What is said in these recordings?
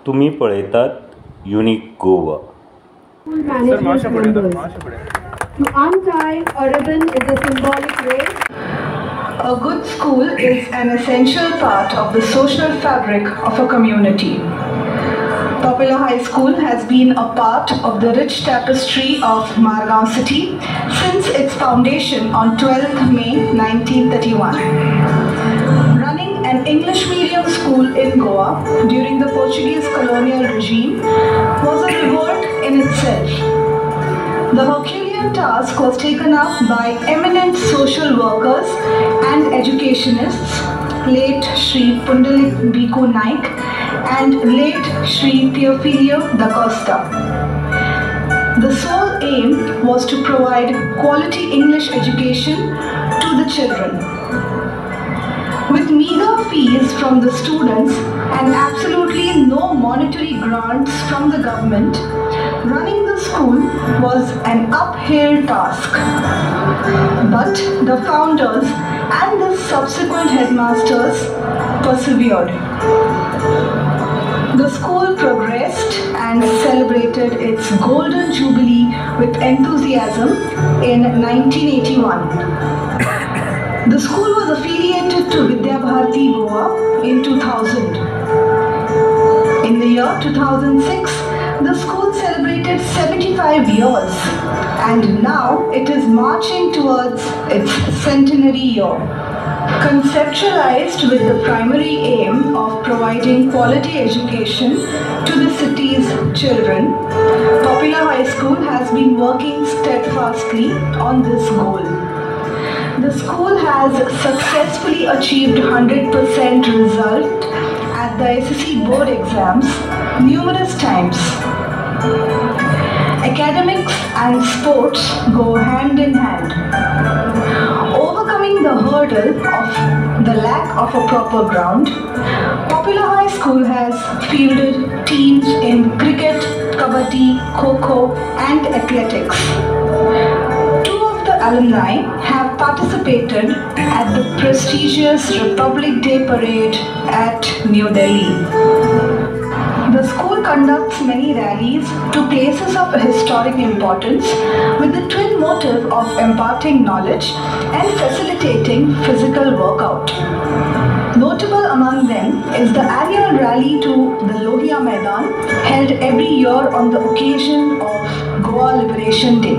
तुम्ही पळयतात unique Goa. Management members. To untie a ribbon is a symbolic way. A good school is an essential part of the social fabric of a community. Popular High School has been a part of the rich tapestry of Margao city since its foundation on 12th May 1931. Running an English medium school in Goa during the Portuguese colonial regime was a revolt in itself. The Herculean task was taken up by eminent social workers and educationists, late Sri Pundalik Bhikkhu Naik and late Sri Theophilio da Costa. The sole aim was to provide quality English education to the children. With meager fees from the students and absolutely no monetary grants from the government, running the school was an uphill task. But the founders and the subsequent headmasters persevered. The school progressed and celebrated its golden jubilee with enthusiasm in 1981. The school was affiliated to Vidya Bharati Goa in 2000. In the year 2006, the school celebrated 75 years and now it is marching towards its centenary year. Conceptualized with the primary aim of providing quality education to the city's children, Popular High School has been working steadfastly on this goal. The school has successfully achieved 100% result at the SSC board exams numerous times. Academics and sports go hand in hand. Overcoming the hurdle of the lack of a proper ground, Popular High School has fielded teams in cricket, kabaddi, kho-kho and athletics. Two of the alumni have participated at the prestigious Republic Day Parade at New Delhi. The school conducts many rallies to places of historic importance with the twin motive of imparting knowledge and facilitating physical workout. Notable among them is the annual rally to the Lohia Maidan held every year on the occasion of Goa Liberation Day.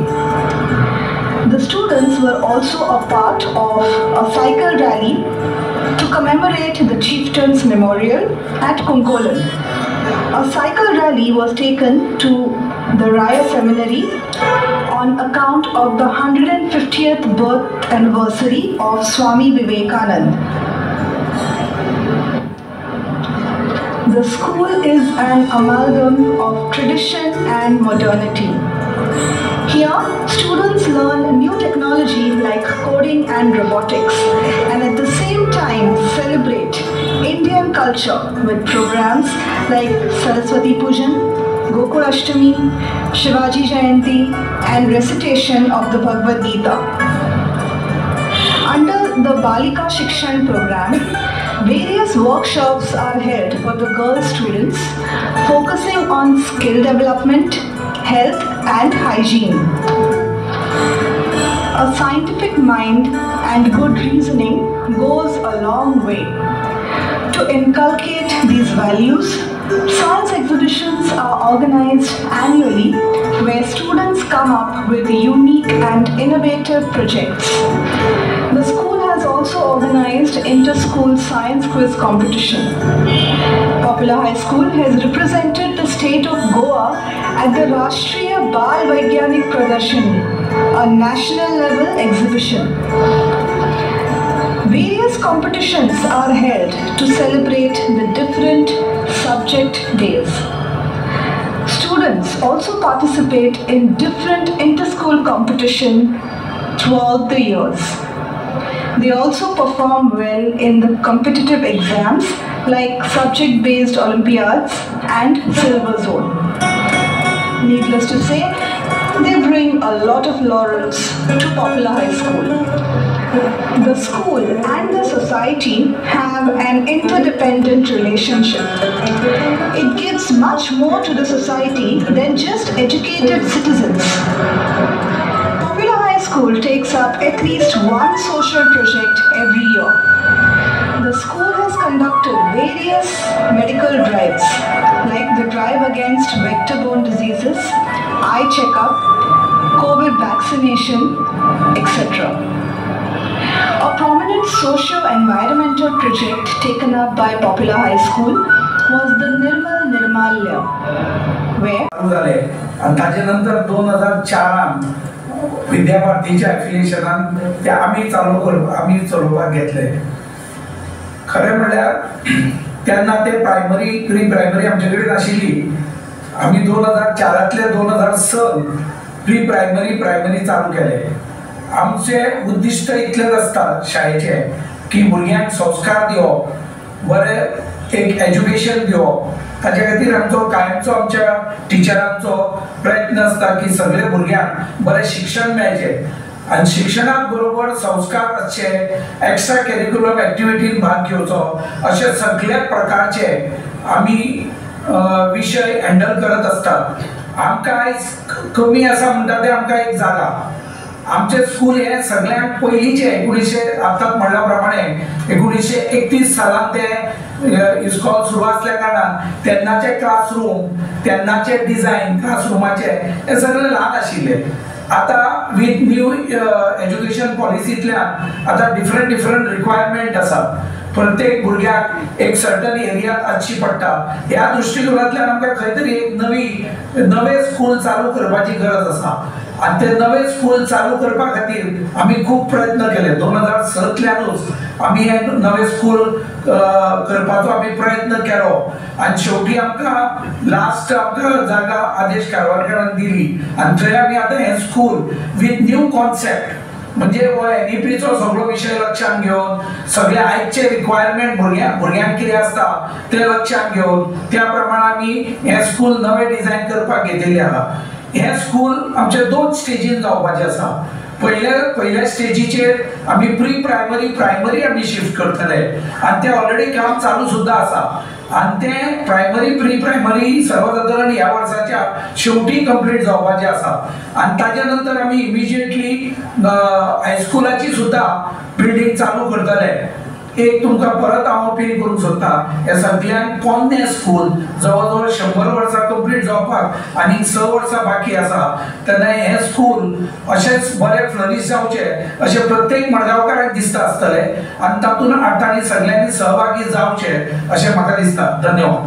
The students were also a part of a cycle rally to commemorate the Chieftain's Memorial at Kunkolan. A cycle rally was taken to the Raya Seminary on account of the 150th birth anniversary of Swami Vivekanand. The school is an amalgam of tradition and modernity. Here, students learn new technology like coding and robotics and at the same time celebrate Indian culture with programs like Saraswati Pujan, Gokul Ashtami, Shivaji Jayanti and recitation of the Bhagavad Gita. Under the Balika Shikshan program, various workshops are held for the girl students focusing on skill development, health and hygiene. A scientific mind and good reasoning goes a long way. To inculcate these values, science exhibitions are organized annually where students come up with unique and innovative projects. The school has also organized inter-school science quiz competition. Popular High School has represented the state of Goa at the Rashtriya Bal Vaigyanik Pradarshani, a national level exhibition. Various competitions are held to celebrate the different subject days. Students also participate in different inter-school competition throughout the years. They also perform well in the competitive exams like subject-based Olympiads and Silver Zone. Needless to say, they bring a lot of laurels to Popular High School. The school and the society have an interdependent relationship. It gives contributes much more to the society than just educated citizens. Popular High School takes up at least one social project every year. The school has conducted various medical drives like the drive against vector-borne diseases, eye checkup, COVID vaccination, etc. A prominent socio-environmental project taken up by Popular High School was the Nirmal Nirmalya, where त्याच्यानंतर 2004 विद्याभारतीच्या ॲफिलिएशनान ते आम्ही चलोवपाक घेतले. खरें म्हणल्यार तेन्ना ते primary pre primary आमचे कडेन नाशिल्ली. आमी 2004तले 2006 प्री प्रायमरी चालू केले. आमचे उद्दिश्ट इतलेच आसता शाळेचे की भुरग्यांक संस्कार दिवप, बरें एक एज्युकेशन दिवप. ताचे खातीर आमचो कायमचो आमच्या टिचरांचो प्रयत्न आसता की सगळे भुरग्यांक बरें शिक्षण मेळचें आनी शिक्षणाक बरोबर संस्कार आसचे, एक्स्ट्रा करिक्युलम एक्टिविटीन भाग घेवचो, अशे सगळे प्रकारचे आमी विशय हँडल करत आसतात. आमकां आयज कमी आसा म्हणटा ते आमकां एक जागा. आमचे स्कूल हे सगळ्यांत पयलींचे 1900 आतां म्हणल्या प्रमाणे 1931 सालांत ते इस्कॉल सुरू असल्या कारणान तेन्नाचे क्लासरूम, तेन्नाचे डिझायन क्लासरूमाचे हे सगळे ल्हान आशिल्ले. आता विथ न्यू एज्युकेशन पॉलिसींतल्यान आता डिफरंट रिक्वायरमेंट आसा. प्रत्येक भुरग्याक एक सर्टन एरियांत आसची पडटा. ह्या दृश्टिकोनांतल्यान आमकां खंय तरी एक नवे स्कूल चालू करपाची गरज आसा आनी ते नवे स्कूल चालू करपा खातीर आमी खूब प्रयत्न केले. 2007तल्यानूच आमी हे नवे स्कूल करपाचो आमी प्रयत्न केलो आनी शेवटी आमकां लास्ट आमकां जागा आदेश कारवारकरान दिली आनी थंय आमी आतां हें स्कूल विथ न्यू कॉन्सेप्ट म्हणजे हो एनईपीचो सगळो विशय लक्षात घेवन सगळे आयचे रिक्वायरमेंट भुरग्यांक कितें आसता ते लक्षात घेवन त्या प्रमाणे आमी हें स्कूल नवें डिझायन करपाक घेतिल्लें आहा. हें स्कूल आमचे 2 स्टेजीन जावपाचें आसा. पयल्या स्टेजीचेर आमी प्री प्रायमरी आमी शिफ्ट करतले आनी ते ऑलरेडी काम चालू सुद्दां आसा आनी ते प्री प्रायमरी सर्वसाधारण ह्या वर्साच्या शेवटी कंप्लीट जावपाचें आसा आनी ताज्या नंतर आमी इमिजिएटली हायस्कुलाची सुद्दां बिल्डींग चालू करतले. एक तुमकां परत हांव अपील करूंक सोदता, हे सगळ्यांक पोन्ने स्कूल जवळ 100 वर्सां कंप्लीट जावपाक आनी 6 वर्सां बाकी आसा. तेन्ना हें स्कूल अशेंच बरें फ्लरिश जावचें अशें प्रत्येक मडगांवकाराक दिसता आसतलें आनी तातूंत तांणी सगळ्यांनी सहभागी जावचें अशें म्हाका दिसता. धन्यवाद.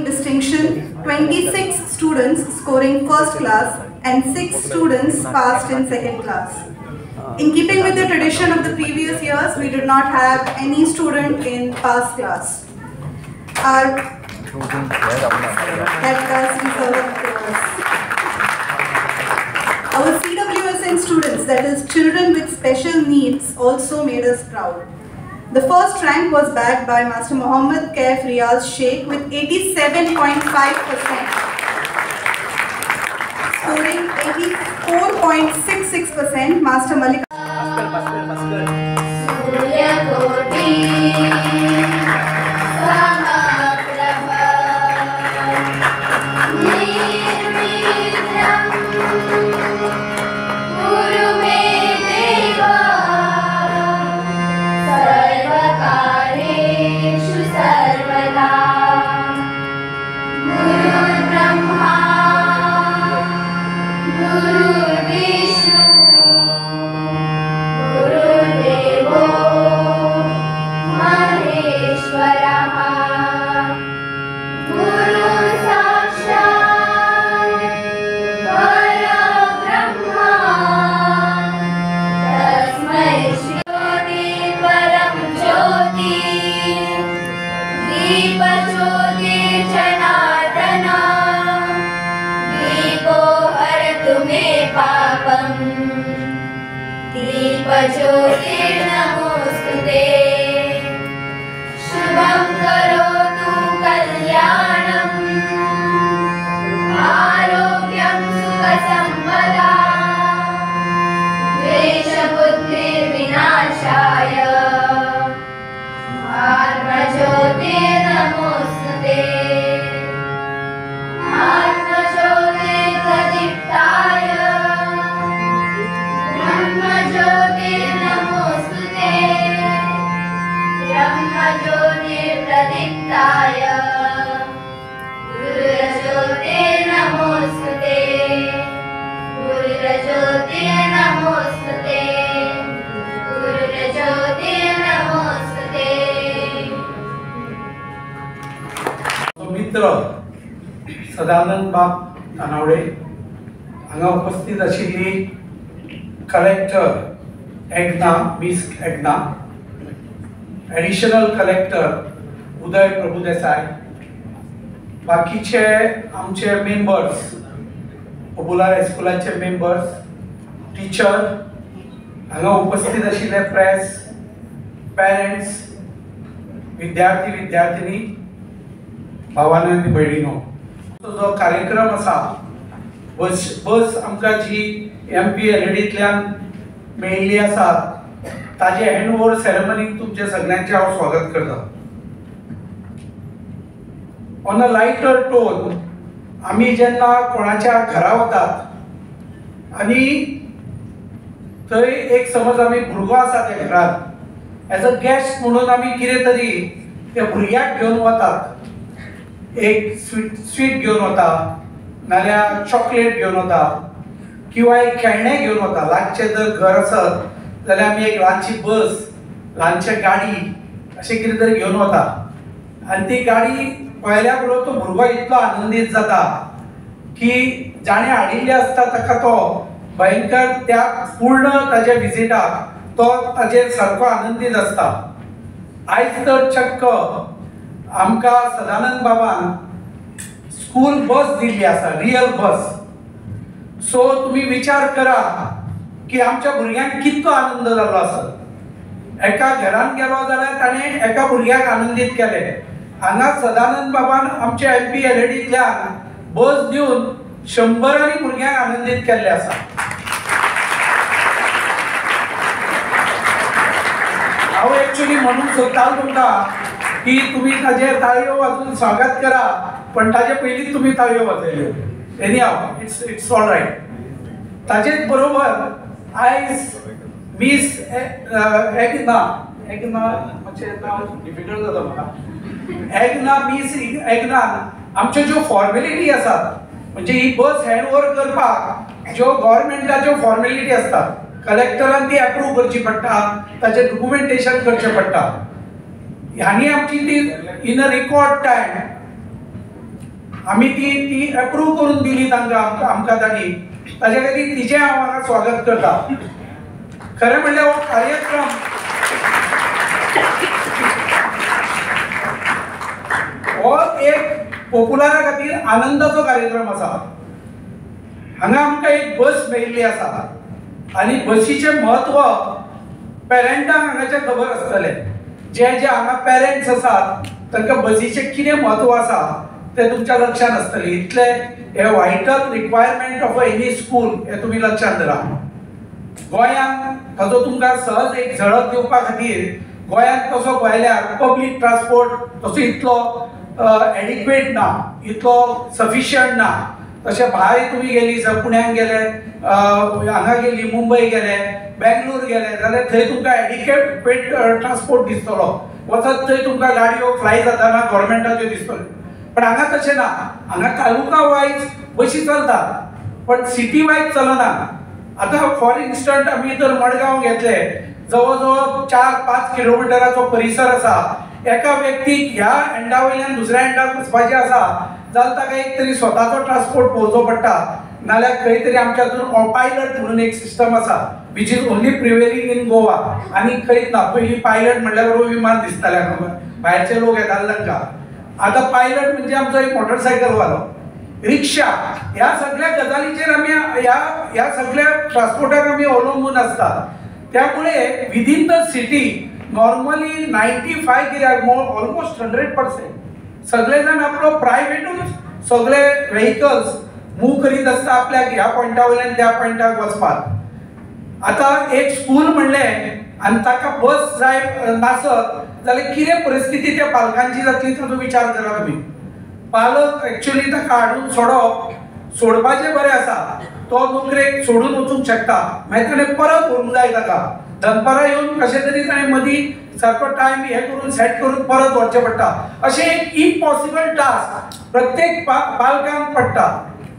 Distinction, 26 students scoring first class and 6 students passed in second class. In keeping with the tradition of the previous years, we did not have any student in pass class. Our CWSN students, that is children with special needs, also made us proud. The first rank was bagged by Master Mohammad Kaif Riyaz Sheikh with 87.5%, scoring 84.66%. Master Malik. नमोस्तुते शुभं करोतु कल्याणम् आरोग्यं सुखसंपदाम् सदानंद बाब तानावडे, हांगा उपस्थित आशिल्ली collector एग्ना miss एग्ना, एडिशनल कलेक्टर उदय प्रभुदेसाय, बाकीचे आमचे मेंबर्स, पॉप्युलर हायस्कुलाचे मेंबर्स, टीचर, हांगा उपस्थित आशिल्ले प्रेस, पेरेंट्स, विद्यार्थी विद्यार्थिनी, भावांनो आनी भयणींनो, जो कार्यक्रम आसा बस आमकां जी MPLEDंतल्यान मेळिल्ली आसा ताजे हँडओव्हर सेरेमनीक तुमचे सगळ्यांचे हांव स्वागत करता. ऑन अ लायटर टोन, आमी जेन्ना कोणाच्या घरा वतात आनी थंय एक समज आमी भुरगो आसा त्या घरांत, एज अ गेस्ट म्हणून आमी कितें तरी त्या भुरग्याक घेवन वतात. एक स्वीट घेवन वता, नाल्यार चॉकलेट घेवन वता, किंवा एक खेळणें घेवन वता. लागचें जर घर आसत जाल्यार आमी एक ल्हानशी बस, ल्हानशें गाडी अशें कितें तरी घेवन वता. आनी ती गाडी पळयल्या बरोबर तो भुरगो इतलो आनंदीत जाता की जाणें हाडिल्ली आसता ताका तो भयंकर त्या पूर्ण ताच्या विजिटाक तो ताजेर सारको आनंदीत आसता. आयज तर चक्क आमकां सदानंद बाबान स्कूल बस दिल्ली आसा, रियल बस. सो तुमी विचार करा की आमच्या भुरग्यांक कितलो आनंद जालो आसत. एका घरान गेलो जाल्यार ताणें एका भुरग्याक आनंदीत केले. हांगा सदानंद बाबान आमच्या MPLEDंतल्यान बस दिवन 100 भुरग्यांक आनंदीत केल्ले आसा. हांव एक्चुअली म्हणून सोदतालो तुमकां की तुमी ताजेर ताळयो वाजून स्वागत करा, पण ताजे पयलीं तुमी ताळयो वाजयल्यो. एनी हांव इट्स ऑल रायट. ताजेच बरोबर आयज मिस एग्ना मातशें नांव डिफिकल्ट जाता म्हाका. एग्ना मिस एग्नान आमच्यो ज्यो फॉर्मेलिटी आसात, म्हणजे ही बस हँडओव्हर करपाक ज्यो गव्हर्मेंटाच्यो फॉर्मेलिटी आसतात, कलेक्टरान ती अप्रूव्ह करची पडटा, ताचें डॉक्युमेंटेशन करचें पडटा. हांणी आमची ती इन अ रिकॉर्ड टायम आमी ती अप्रूव्ह करून दिली तांकां, आमकां तांणी. ताचे खातीर तिचें हांव हांगा स्वागत करता. खरें म्हणल्यार हो कार्यक्रम हो एक पॉप्युलरा खातीर आनंदाचो कार्यक्रम आसा. हांगा आमकां एक बस मेळिल्ली आसा आनी बसीचें म्हत्व पेरंटांक हांगाचें खबर आसतलें. जे हांगा पेरंट्स आसात तांकां बसीचें कितें म्हत्व आसा तें तुमच्या लक्षांत आसतलें. इतले हे vital requirement of any school हे तुमी लक्षांत धरा. गोंयांत ताचो तुमकां सहज एक झळक दिवपा खातीर गोंयांत तसो पळयल्यार पब्लीक ट्रान्सपोर्ट तसो इतलो एडिक्वेट ना, इतलो सफिशियंट ना. तशें भायर तुमी गेली, पुण्याक गेले, हांगा गेली, मुंबय गेले, बेंगलोर गेले जाल्यार थंय तुमकां एडिक्वेट ट्रान्सपोर्ट दिसतलो. वचत थंय तुमकां गाडयो फ्लाय जाताना गव्हर्मेंटाच्यो दिसतल्यो. पण हांगा तशें ना. हांगा तालुका वायज बशी चलतात, पण सिटी वायज चलना. आतां फॉर इन्स्टंट आमी जर मडगांव घेतले, जवळ जवळ 4-5 किलोमिटराचो परिसर आसा. एका व्यक्तीक ह्या एंडा वयल्यान दुसऱ्या एंडाक वचपाचें आसा जाल्यार ताका एक तरी स्वताचो ट्रान्सपोर्ट पळोवचो पडटा, नाल्यार खंय तरी आमच्या हातून पायलट म्हणून एक सिस्टम आसा which is only prevailing in Goa. आनी खंयच ना. पयलीं पायलट म्हणल्यार बरोबर विमान दिसतालें आमकां, भायरचे लोक येताले तांकां. आतां पायलट म्हणजे आमचो एक मोटरसायकलवालो, रिक्षा, ह्या सगळ्या गजालींचेर आमी ह्या सगळ्या ट्रान्सपोर्टाक आमी अवलंबून आसतात. त्यामुळे विदीन द सिटी नॉर्मली 95 कित्याक ऑलमोस्ट 100% सगळे जाण आपलो प्रायवेटूच सगळे व्हेकल्स मूव करीत आसता आपल्याक ह्या पॉयंटा वयल्यान त्या पॉयंटाक वचपाक. आतां एक स्कूल म्हणलें आनी ताका बस जाय नासत जाल्यार कितें परिस्थिती त्या पालकांची जातली ताचो विचार करा तुमी. पालक एक्चुअली ताका हाडून सोडपाचें बरें आसा, तो नोकरेक सोडून वचूंक शकता, मागीर ताणें परत व्हरूंक जाय ताका. दनपारां येवन कशें तरी ताणें मदीं सारको टायम हे करून सेट करून परत वचचें पडटा. अशें एक इम्पॉसिबल टास्क प्रत्येक पालकांक पडटा.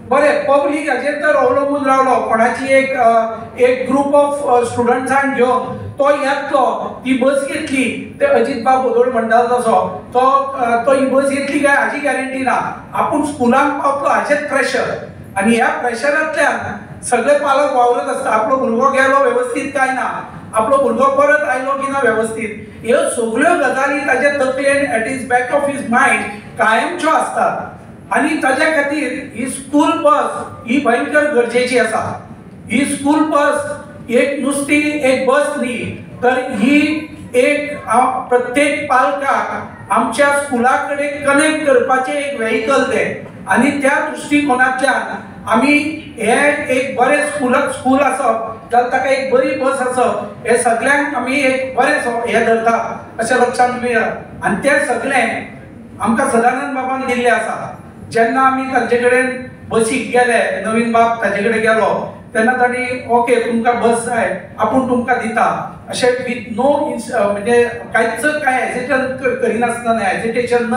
बरें, पब्लीक हाचेर तर अवलंबून रावलो, कोणाची एक ग्रूप ऑफ स्टुडंट्सांक घेवन तो येतलो ती बस घेतली ते अजित बाब बोदोड म्हणटा तसो तो ही बस घेतली काय हाची गॅरंटी ना. आपूण स्कुलांक पावतलो हाचेच प्रेशर आनी ह्या प्रेशरांतल्यान सगळे पालक वावरत असता. आपलो भुरगो गेलो वेवस्थीत काय ना, आपलो भुरगो परत आयलो की ना वेवस्थीत, ह्यो सगळ्यो गजाली ताच्या तकलेन it is back of his mind कायमच्यो असतात. आणि ताच्या खातीर ही स्कूल बस ही भयंकर गरजेची आसा. ही स्कूल बस एक नुसती एक बस न्ही, तर ही एक प्रत्येक पालकाक आमच्या स्कुला कडेन कनेक्ट करपाचें एक व्हेहिकल तें. आणि त्या दृश्टिकोनांतल्यान आमी हे एक बरें स्कूल आसप जाल्यार ताका एक बरी बस आसप हे सगळ्यांक आमी एक बरें हे धरतात अशें लक्षांत घेया. आनी तें सगळें आमकां सदानंद बाबान दिल्लें आसा. जेन्ना आमी तांचे कडेन बसीक गेले, नवीन बाब ताचे कडेन गेलो तेन्ना तांणी ओके तुमकां बस जाय आपूण तुमकां दिता अशें विथ नो म्हणजे कांयच काय हेजिटेशन करिनासतना हेजिटेशन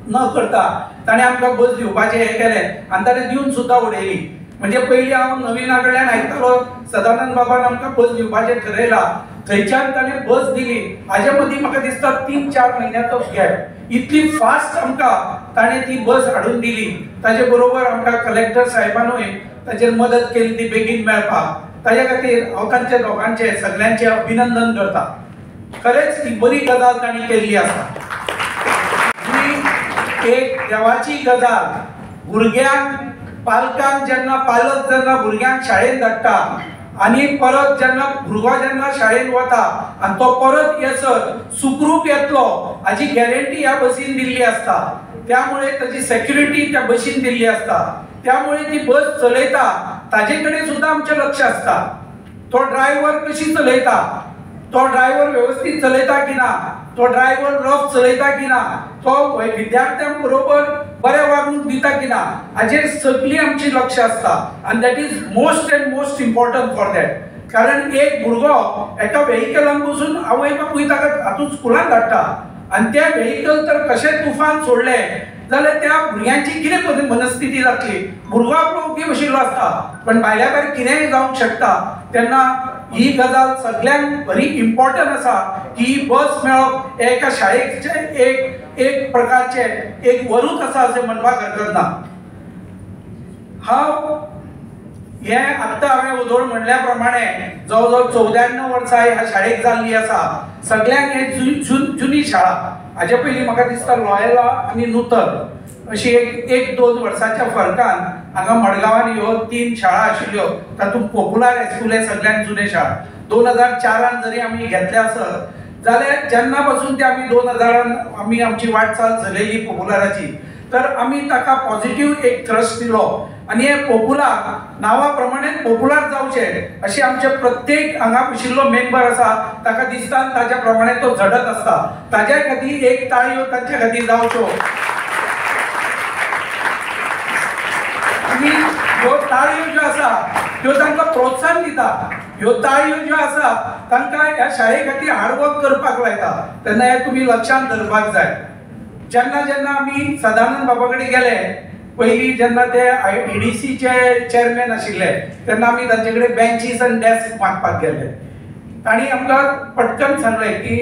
न करता ताणें आमकां बस दिवपाचें हें केलें आनी ताणें दिवन सुद्दां उडयली. म्हणजे पयलीं हांव नविना कडल्यान आयकतालो सदानंद बाबान आमकां बस दिवपाचें ठरयलां, थंयच्यान ताणें बस दिली. हाजे मदीं म्हाका दिसता 3-4 म्हयन्याचो गॅप. इतली फास्ट आमकां ताणें ती बस हाडून दिली. ताचे बरोबर आमकां कलेक्टर साहेबानूय ताचेर मदत केली ती बेगीन मेळपाक. ताच्या खातीर हांव तांचे दोगांचे सगळ्यांचें अभिनंदन करता. खरेंच ही बरी गजाल तांणी केल्ली आसा. ही एक देवाची गजाल. भुरग्यांक पालकांक जेन्ना भुरग्यांक शाळेंत धाडटा आनी परत जेन्ना भुरगो शाळेंत वता आनी तो परत येसर सुखरूप येतलो हाची गॅरंटी ह्या बसीन दिल्ली आसता. त्यामुळे ताची सेक्युरिटी त्या बसीन दिल्ली आसता. त्यामुळे ती बस चलयता ताजे कडेन सुद्दां आमचें लक्ष आसता. तो ड्रायव्हर कशी चलयता, तो ड्रायव्हर वेवस्थीत चलयता की ना, तो ड्रायव्हर रफ चलयता की ना, तो विद्यार्थ्यांक बरोबर बरें वागणूक दिता की ना हाचेर सगळी आमची लक्ष आसता. आनी that is most important for that. कारण एक भुरगो एका व्हेहिकलान बसून आवय बापूय ताका हातूंत स्कुलान धाडटा आनी तें व्हेहिकल तर कशें तुफान सोडलें जाल्यार त्या भुरग्यांची कितें मनस्थिती जातली. भुरगो आपलो ओके बशिल्लो आसता पण भायल्या भायर कितेंय जावंक शकता. तेन्ना ही गजाल सगळ्यांक बरी इम्पॉर्टंट आसा की ही बस मेळप हे एका शाळेचें एक प्रकारचें एक वरूच आसा अशें म्हणपाक हरकत ना. हे आत्तां हांवें उदोड म्हणल्या प्रमाणे जवळ 94 वर्सां ह्या शाळेक जाल्ली आसा. सगळ्यांक हे जुनी शाळा. हाचे पयलीं म्हाका दिसता लॉयला आनी नूतन अशी एक 2 वर्सांच्या फरकान हांगा मडगांवान ह्यो 3 शाळा आशिल्ल्यो. तातूंत पॉप्युलर हायस्कूल हे सगळ्यांत जुने शाळा. 2004 जरी आमी घेतले आसत जाल्यार जेन्ना पासून ते आमी 2000 आमी आमची वाटचाल चलयली पॉप्युलराची तर आमी ताका पॉझिटिव्ह एक थ्रस्ट दिलो आनी हे पॉप्युलर नांवा प्रमाणेच पॉप्युलर जावचें अशें आमचे प्रत्येक हांगा बशिल्लो मेंबर आसा ताका दिसता ताच्या प्रमाणे तो झडत आसता. ताच्या खातीर एक ताळयो तांच्या खातीर जावच्यो. आनी ह्यो ताळयो ज्यो आसा त्यो तांकां प्रोत्साहन दिता. ह्यो ताळयो ज्यो आसा तांकां ह्या शाळे खातीर हार्डवर्क करपाक लायता. तेन्ना हे तुमी लक्षांत धरपाक जाय. जेन्ना आमी सदानंद बाबा कडेन गेले पयलीं जेन्ना ते EDCचे चेअरमॅन आशिल्ले तेन्ना आमी तांचे कडेन बेंचीस आनी डेस्क मागपाक गेले. तांणी आमकां पटकन सांगलें की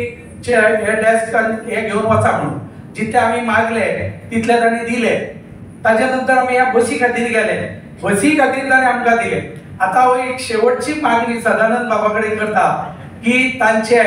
हे डेस्क हे घेवन वचा म्हणून. जितले आमी मागले तितले तांणी दिले. ताच्या नंतर आमी ह्या बसी खातीर गेले. बसी खातीर ताणें आमकां दिले. आतां हांव एक शेवटची मागणी सदानंद बाबा कडेन करता की तांचे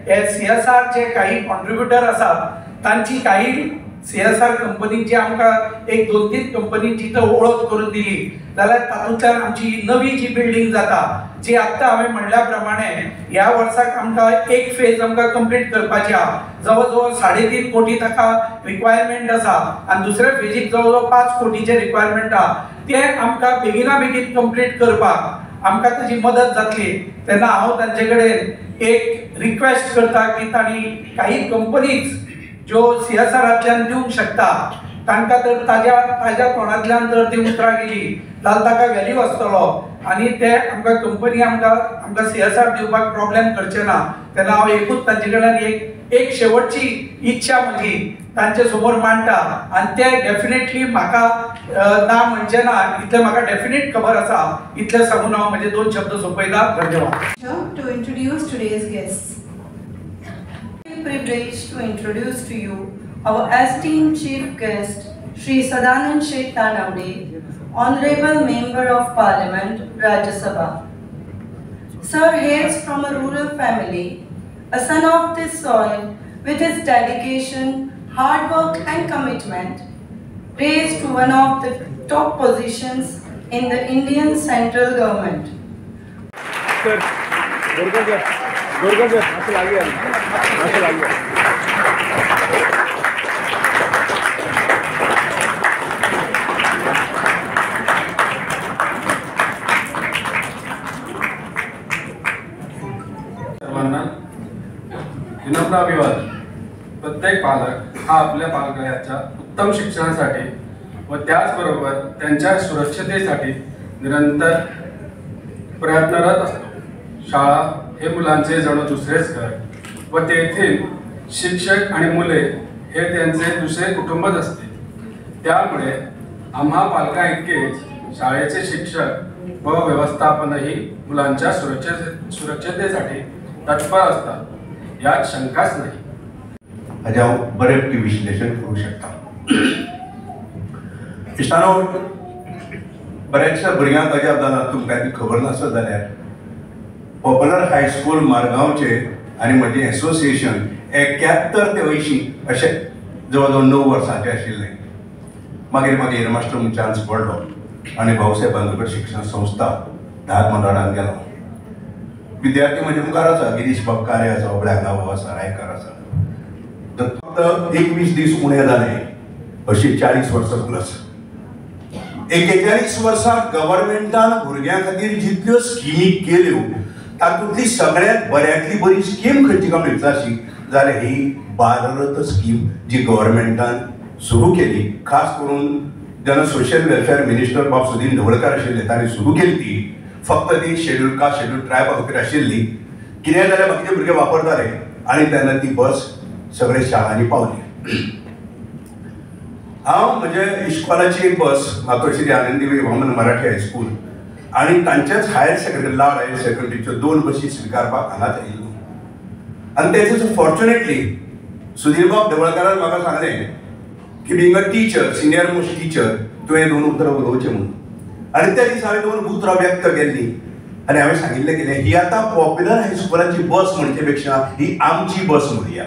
हे CSRचे काही कॉन्ट्रिब्युटर आसात तांची काही CSR कंपनीची आमकां एक 2-3 कंपनीची तर ओळख करून दिली जाल्यार तातूंतल्यान आमची नवी जी बिल्डींग जाता जी आत्तां हांवें म्हणल्या प्रमाणे ह्या वर्साक आमकां एक फेज आमकां कंप्लीट करपाची आहा. जवळ 3.5 कोटी ताका रिक्वायरमेंट आसा आनी दुसऱ्या फेजीक जवळ 5 कोटीचे रिक्वायरमेंट आहा. तें आमकां बेगिना बेगीन कंप्लीट करपाक आमकां ताची मदत जातली. तेन्ना हांव तांचे कडेन एक रिक्वेस्ट करता की तांणी काही कंपनीज ज्यो CSRांतल्यान दिवंक शकता तांकां तर ताज्या तोंडांतल्यान जर ती उतरां गेली जाल्यार ताका व्हॅल्यू आसतलो आनी ते आमकां कंपनी आमकां CSR दिवपाक प्रॉब्लेम करचे ना. तेन्ना हांव एकूच तांचे कडल्यान एक शेवटची इच्छा म्हजी तांचे समोर मांडटा आनी ते डेफिनेटली म्हाका ना म्हणचे ना इतलें म्हाका डेफिनेट खबर आसा. इतलें सांगून हांव म्हजे 2 शब्द सोंपयता. धन्यवाद. To introduce today's guests. privilege to introduce to you our esteemed chief guest, Shri Sadanand Sheikh Tanavde, Honorable Member of Parliament, Rajya Sabha. Sir hails from a rural family, a son of this soil, with his dedication, hard work and commitment, raised to one of the top positions in the Indian central government. Sir, Durga sir, आगे सर्वांना विनम्र अभिवादन. प्रत्येक पालक हा आपल्या बालकाच्या उत्तम शिक्षणासाठी व त्याचबरोबर त्यांच्या सुरक्षिततेसाठी निरंतर प्रयत्नरत असतो. शाळा हे मुलांचे जणू दुसरेच घर व तेथील शिक्षक आणि मुले हे त्यांचे दुसरे कुटुंबच असते. त्यामुळे आम्हा पालकांइतकेच शाळेचे शिक्षक व व्यवस्थापनही मुलांच्या सुरक्षिततेसाठी तत्पर असतात, यात शंकाच नाही. हाच्या बरेपैकी विश्लेषण करू शकता. इश्तानो, बऱ्याचशा भुरग्यांक अजाप जालां, तुमकां ती खबर नासत जाल्यार पॉप्युलर हायस्कूल मारगांवचे आनी म्हजें एसोसिएशन 71 ते 80 अशें जवळ जवळ 9 वर्सांचें आशिल्लें. मागीर मास्टर चान्स पडलो आनी भाऊसाहेब बांदोडकर शिक्षण संस्था धार मंडळान गेलो. विद्यार्थी म्हणजे मुखार आसा, गिरीश बक्कारे आसा, ओबळ्या गांव आसा, रायकर आसा. तर फक्त 21 दीस उणे जाले अशी 40 वर्सां प्लस. 41 वर्सां गव्हर्मेंटान भुरग्यां खातीर जितल्यो स्किमी केल्यो तातूंतली सगळ्यात बऱ्यांतली बरी स्कीम खंयची काय म्हणपाची जाल्यार ही बालरथ स्कीम जी गव्हर्मेंटान सुरू केली. खास करून जेन्ना सोशल वेलफेअर मिनिस्टर बाब सुदीन ढवळकार आशिल्ले ताणें सुरू केली ती. फक्त ती शेड्यूल कास्ट शेड्यूल ट्रायबा खातीर आशिल्ली. कितें जाल्यार बाकीचे भुरगे वापरताले आनी तेन्ना ती बस सगळे शाळांनी पावली. हांव म्हजे इश्कॉलाची एक बस मातोश्री आनंदीबाई वामन मराठी हायस्कूल आनी तांचेच हायर सेकंडरी लाड हायर सेकंडरीच्यो 2 बसी स्विकारपाक हांगाच आयिल्लो. आनी तेजेच फॉर्च्युनेटली सुधीरबाब ढवळकारान म्हाका सांगलें की being a teacher, senior most teacher, तुवें 2 उतरां उलोवचें म्हणून. आनी त्या दिसा हांवें 2 उतरां व्यक्त केल्लीं आनी हांवें सांगिल्लें कितें, ही आतां पॉप्युलर हायस्कुलाची बस म्हणचे पेक्षा ही आमची बस म्हणुया.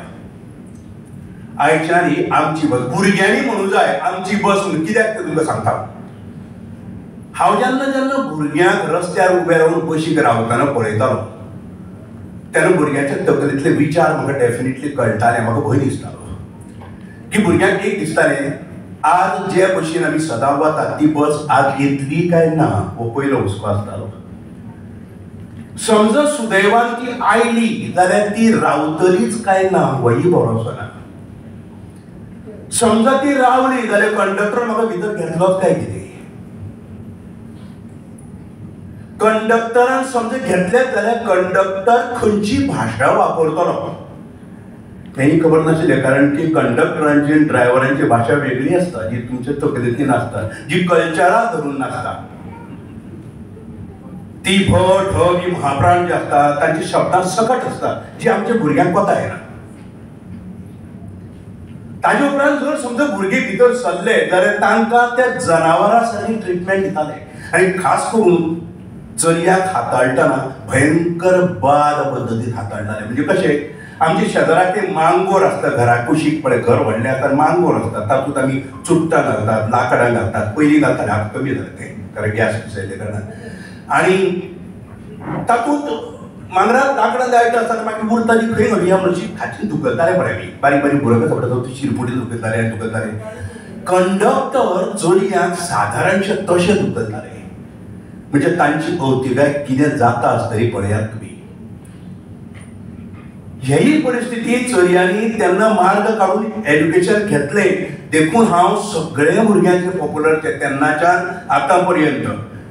आयच्यान ही आमची बस, भुरग्यांनी म्हणूं जाय आमची बस म्हणून. कित्याक तें तुमकां सांगता. हांव जेन्ना भुरग्यांक रस्त्यार उबे रावन बशीक रावतना पळयतालो तेन्ना भुरग्यांच्या तकलेंतले विचार म्हाका डेफिनेटली कळटाले. म्हाका भंय दिसतालो की भुरग्यांक एक दिसतालें आज जे बशीन आमी सदां वतात ती बस आज येतली काय ना हो पयलो हुस्को आसतालो. समजा सुदैवान ती आयली जाल्यार ती रावतलीच काय ना होय भरोसो ना. समजा ती रावली जाल्यार कंडक्टर म्हाका भितर घेतलोच काय कितें. कंडक्टरान समजा घेतलेच जाल्यार कंडक्टर खंयची भाशा वापरतलो हेंय खबर नाशिल्लें. कारण की कंडक्टरांची आनी ड्रायव्हरांची भाशा वेगळी आसता जी तुमच्या तकलेंतली नासता, जी कल्चराक धरून नासता. ती भट ही महाप्राण जी आसता तांची शब्दां सकट आसता जी आमच्या भुरग्यांक कोता येना. ताजे उपरांत जर समजा भुरगे भितर सरले जाल्यार तांकां त्या जनावरां सारकी ट्रिटमेंट दिताले. आनी खास करून चलयांक हाताळटना भयंकर बाद पद्दतीन हाताळटाले. म्हणजे कशें, आमच्या शेजाराक ते मांगोर आसता घराक कुशीक पळय, घर व्हडलें आसता मांगोर आसता, तातूंत आमी चुट्टां घालतात, लांकडां घालतात. पयलीं घालताले, आतां कमी जालें तें कारण गॅस पिसयले कारणान. आनी तातूंत मांगराक लांकडां जायत आसतना मागीर उरता ती खंय घडया म्हणून खाची धुकलताले पळय आमी. बारीक बारीक भुरगो सापडटा शिरपुटी धुकलताले धुकलताले. कंडक्टर चलयांक सादारणशे तशें धुकलताले. म्हणजे तांची भोवतिकाय कितें जाता आसतली पळयात तुमी. हेही परिस्थितीत चलयांनी तेन्ना मार्ग काढून एज्युकेशन घेतलें. देखून हांव सगळ्या भुरग्यांचे पॉप्युलर तेन्नाच्यान आतां पर्यंत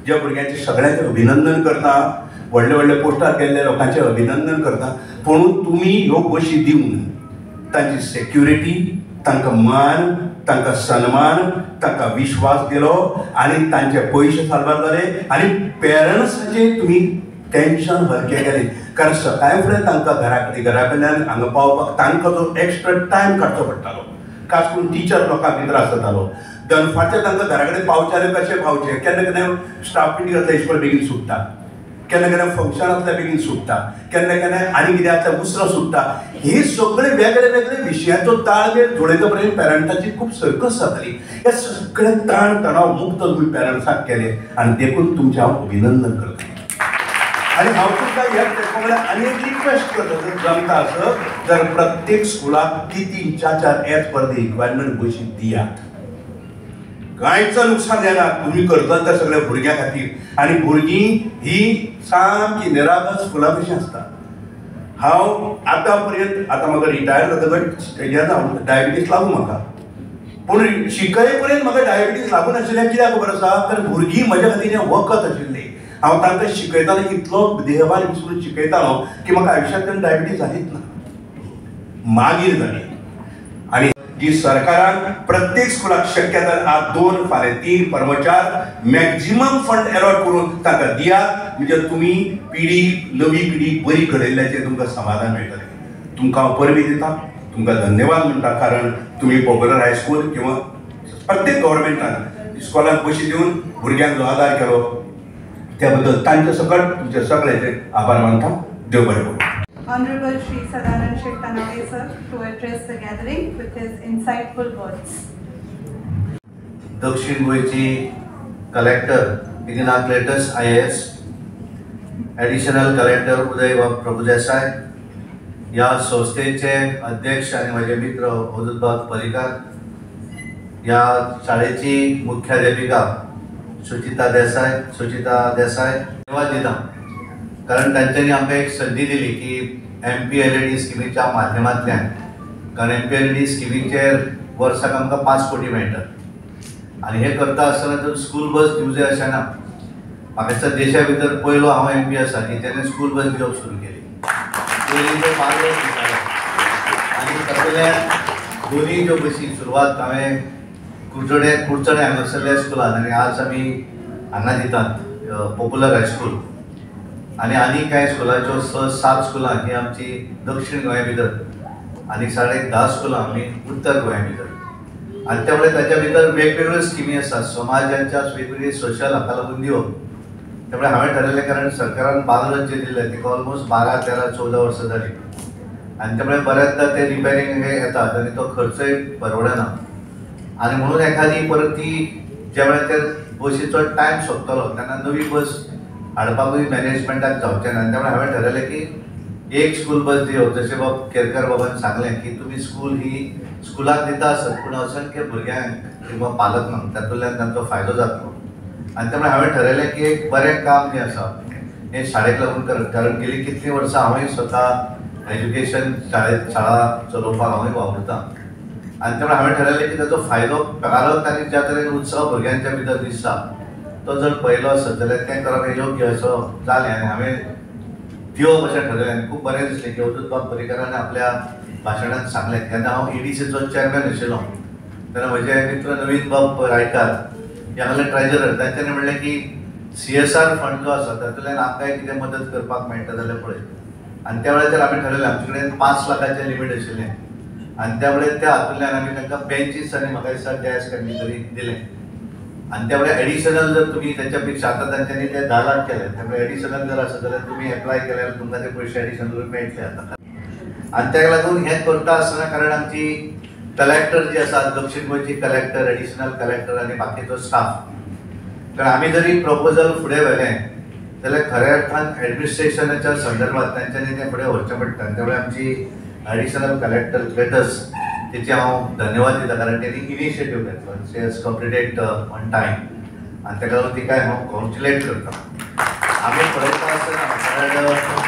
ज्या भुरग्यांचे सगळ्यांचे अभिनंदन करता, व्हडले व्हडले पोस्टार गेल्ल्या लोकांचे अभिनंदन करता. पूण तुमी ह्यो बशी दिवन तांची सेक्युरिटी, तांकां मान, तांकां सन्मान, तांकां विश्वास दिलो आनी तांचे पयशे सारबार जाले. आनी पेरंट्साचे तुमी टेन्शन हलकें केलें कारण सकाळी फुडें तांकां घरा कडल्यान हांगा पावपाक तांकां जो एक्स्ट्रा टायम काडचो पडटालो खास करून टिचर लोकांक बी त्रास जातालो दनपारचे तांकां घरा कडेन पावचे कशें पावचें केन्ना केन्ना स्टाफ मिटींग आसल्यार इस्कोल बेगीन सुट्टा केन्ना केन्ना फंक्शन आसल्यार बेगीन सुट्टा केन्ना केन्ना आनी कितें आसल्यार उसरो सुट्टा ही सगळे वेगळे वेगळे विशयांचो ताळमेळ जुळयता पर्यंत पेरंटाची खूब सर्कस जाताली हे सगळे ताण तणाव मुक्त तुमी पेरंट्साक केले आनी देखून तुमचें हांव अभिनंदन करता आणि हांव तुमकां ह्या प्लॅटफॉर्मार आनी एक रिक्वेस्ट करता जर जमता आसत जर प्रत्येक स्कुलाक 3-4 एज पर द रिक्वायरमेंट बशी दियात कांयच नुकसान जायना तुमी करतात त्या सगळ्या भुरग्यां खातीर आनी भुरगीं ही सामकी निरागस स्कुलां कशीं आसता हांव आतां पर्यंत आतां म्हाका रिटायर जातकच हें जावन डायबिटीज लागूं म्हाका पूण शिकय पर्यंत म्हाका डायबिटीज लागून आशिल्लें कित्याक खबर आसा तर भुरगीं म्हज्या खातीर हें वखद आशिल्लें हांव तांकां शिकयतालो इतलो देहभान विसरून शिकयतालो की म्हाका आयुश्यांत केन्ना डायबिटीज जालीच ना मागीर जाली आनी जी सरकारान प्रत्येक स्कुलाक शक्य जाल्यार आज 2 फाल्यां 3 कर्मचार मॅक्झिमम फंड अलॉट करून तांकां दियात म्हणजे तुमी पिढी नवी पिढी बरी घडयल्ल्याचें तुमकां समाधान मेळटलें तुमकां हांव परबी दिता तुमकां धन्यवाद म्हणटा कारण तुमी पॉप्युलर हायस्कूल किंवा प्रत्येक गव्हर्मेंटान इस्कॉलाक बशी दिवन भुरग्यांक जो आदार केलो त्या बद्दल तांचे सकट तुमचे सगळ्यांचे आभार मानता देव बरें करूं Honorable Shri Sadanand Sheikh Tanawade sir to address the gathering with his insightful words. दक्षिण गोयची कलेक्टर इग्नाक्लेटस IAS, ॲडिशनल कलेक्टर उदय प्रभू देसाय, या संस्थेचे अध्यक्ष आणि माझे मित्र अवधूतबाब परिकार, या शाळेची मुख्याध्यापिका सुचिता देसाय धन्यवाद दिता कारण तांच्यांनी आमकां एक संधी दिली की MPLAD स्किमीच्या माध्यमांतल्यान कारण MPLAD स्किमीचेर वर्साक आमकां 5 कोटी मेळटात आनी हे करता आसतना जर स्कूल बस दिवं जाय अशें ना म्हाका दिसता देशा भितर पयलो हांव MP आसा की तेणें स्कूल बस दिवप सुरू केली पयलीं त्यो 5 वर्स दिताले आनी तातूंतल्यान दोनी ज्यो बसी सुरवात हांवें कुडचडे हांगासरल्या स्कुलान आनी आज आमी हांगा दितात पॉप्युलर हायस्कूल आनी कांय स्कुलाच्यो 6-7 स्कुलां ही आमची दक्षिण गोंया भितर आनी 10.5 स्कुलां आमी उत्तर गोंया भितर आनी त्या मुळे ताच्या भितर वेगवेगळ्यो स्किमी आसात समाजाच्या वेगवेगळी सोशल हाका लागून दिवप त्यामुळे हांवें थारायलें कारण सरकारान बालरथ जे दिल्लें तिका ऑलमोस्ट 12-13-14 वर्सां जालीं आनी त्यामुळे बऱ्याचदा ते रिपेरींग हे येतात आनी तो खर्चय परवडना आनी म्हणून एखादी परत ती ज्या वेळार त्या बसीचो टायम सोंपतलो तेन्ना नवी बस हाडपाकूय मॅनेजमेंटाक जावचें ना त्यामुळे हांवें थारायलें की एक स्कूल बस दिवप जशें बाब केरकर बाबान सांगलें की तुमी स्कूल ही स्कुलाक दिता आसत पूण असंख्य भुरग्यांक किंवा पालकांक तातूंतल्यान तांचो फायदो जातलो आनी त्यामुळे हांवें थारायलें की एक बरें काम जें आसा हें शाळेक लागून करप कारण गेलीं कितलीं वर्सां हांवूय स्वता एज्युकेशन शाळा चलोवपाक हांवूय वावुरतां आनी त्यामुळे हांवें थारायलें की ताचो फायदो पालक आनी ज्या तरेन उत्सव भुरग्यांच्या भितर दिसता तो जर पयलो आसत जाल्यार तें करप हे योग्य असो जालें आनी हांवें दिवप अशें थारायलें आनी खूब बरें दिसलें की अवधूतबाब परिकारान आपल्या भाशणांत सांगलें तेन्ना हांव EDCचो चेअरमॅन आशिल्लो तेन्ना म्हजे मित्र नवीन बाब रायकार हे हांगले ट्रेजरर तांच्यांनी म्हणलें की CSR फंड जो आसा तातूंतल्यान आमकांय कितें मदत करपाक मेळटा जाल्यार पळय आनी त्या वेळाचेर हांवें थारायलें आमचे कडेन 5 लाखाचें लिमीट आशिल्लें आनी त्या वेळार त्या हातूंतल्यान आमी तांकां बेंचीस आनी म्हाका दिसता डॅस्क आनी तरी दिलें आनी त्या वेळार एडिशनल जर तुमी तेच्या पेक्षा आतां तांच्यांनी ते 10 लाख केले त्यामुळे एडिशनल जर आसत जाल्यार तुमी एप्लाय केल्यार तुमकां ते पयशे एडिशनल मेळटले आतां आनी ताका लागून हें करता आसतना कारण आमची कलेक्टर जी आसा दक्षिण गोंयची कलेक्टर एडिशनल कलेक्टर आनी बाकीचो स्टाफ कारण आमी जरी प्रपोजल फुडें व्हेलें जाल्यार खऱ्या अर्थान एडमिनिस्ट्रेशनाच्या संदर्भात तांच्यांनी तें फुडें व्हरचें पडटा त्यामुळे आमची एडिशनल कलेक्टर क्लेटस तेचे हांव धन्यवाद दिता कारण तेणी इनिशिएटीव घेतलो शी हॅज कंप्लिटेड ऑन टायम आनी ताका लागून तिका हांव कॉन्ग्रेच्युलेट करता आमी पळयता आसतना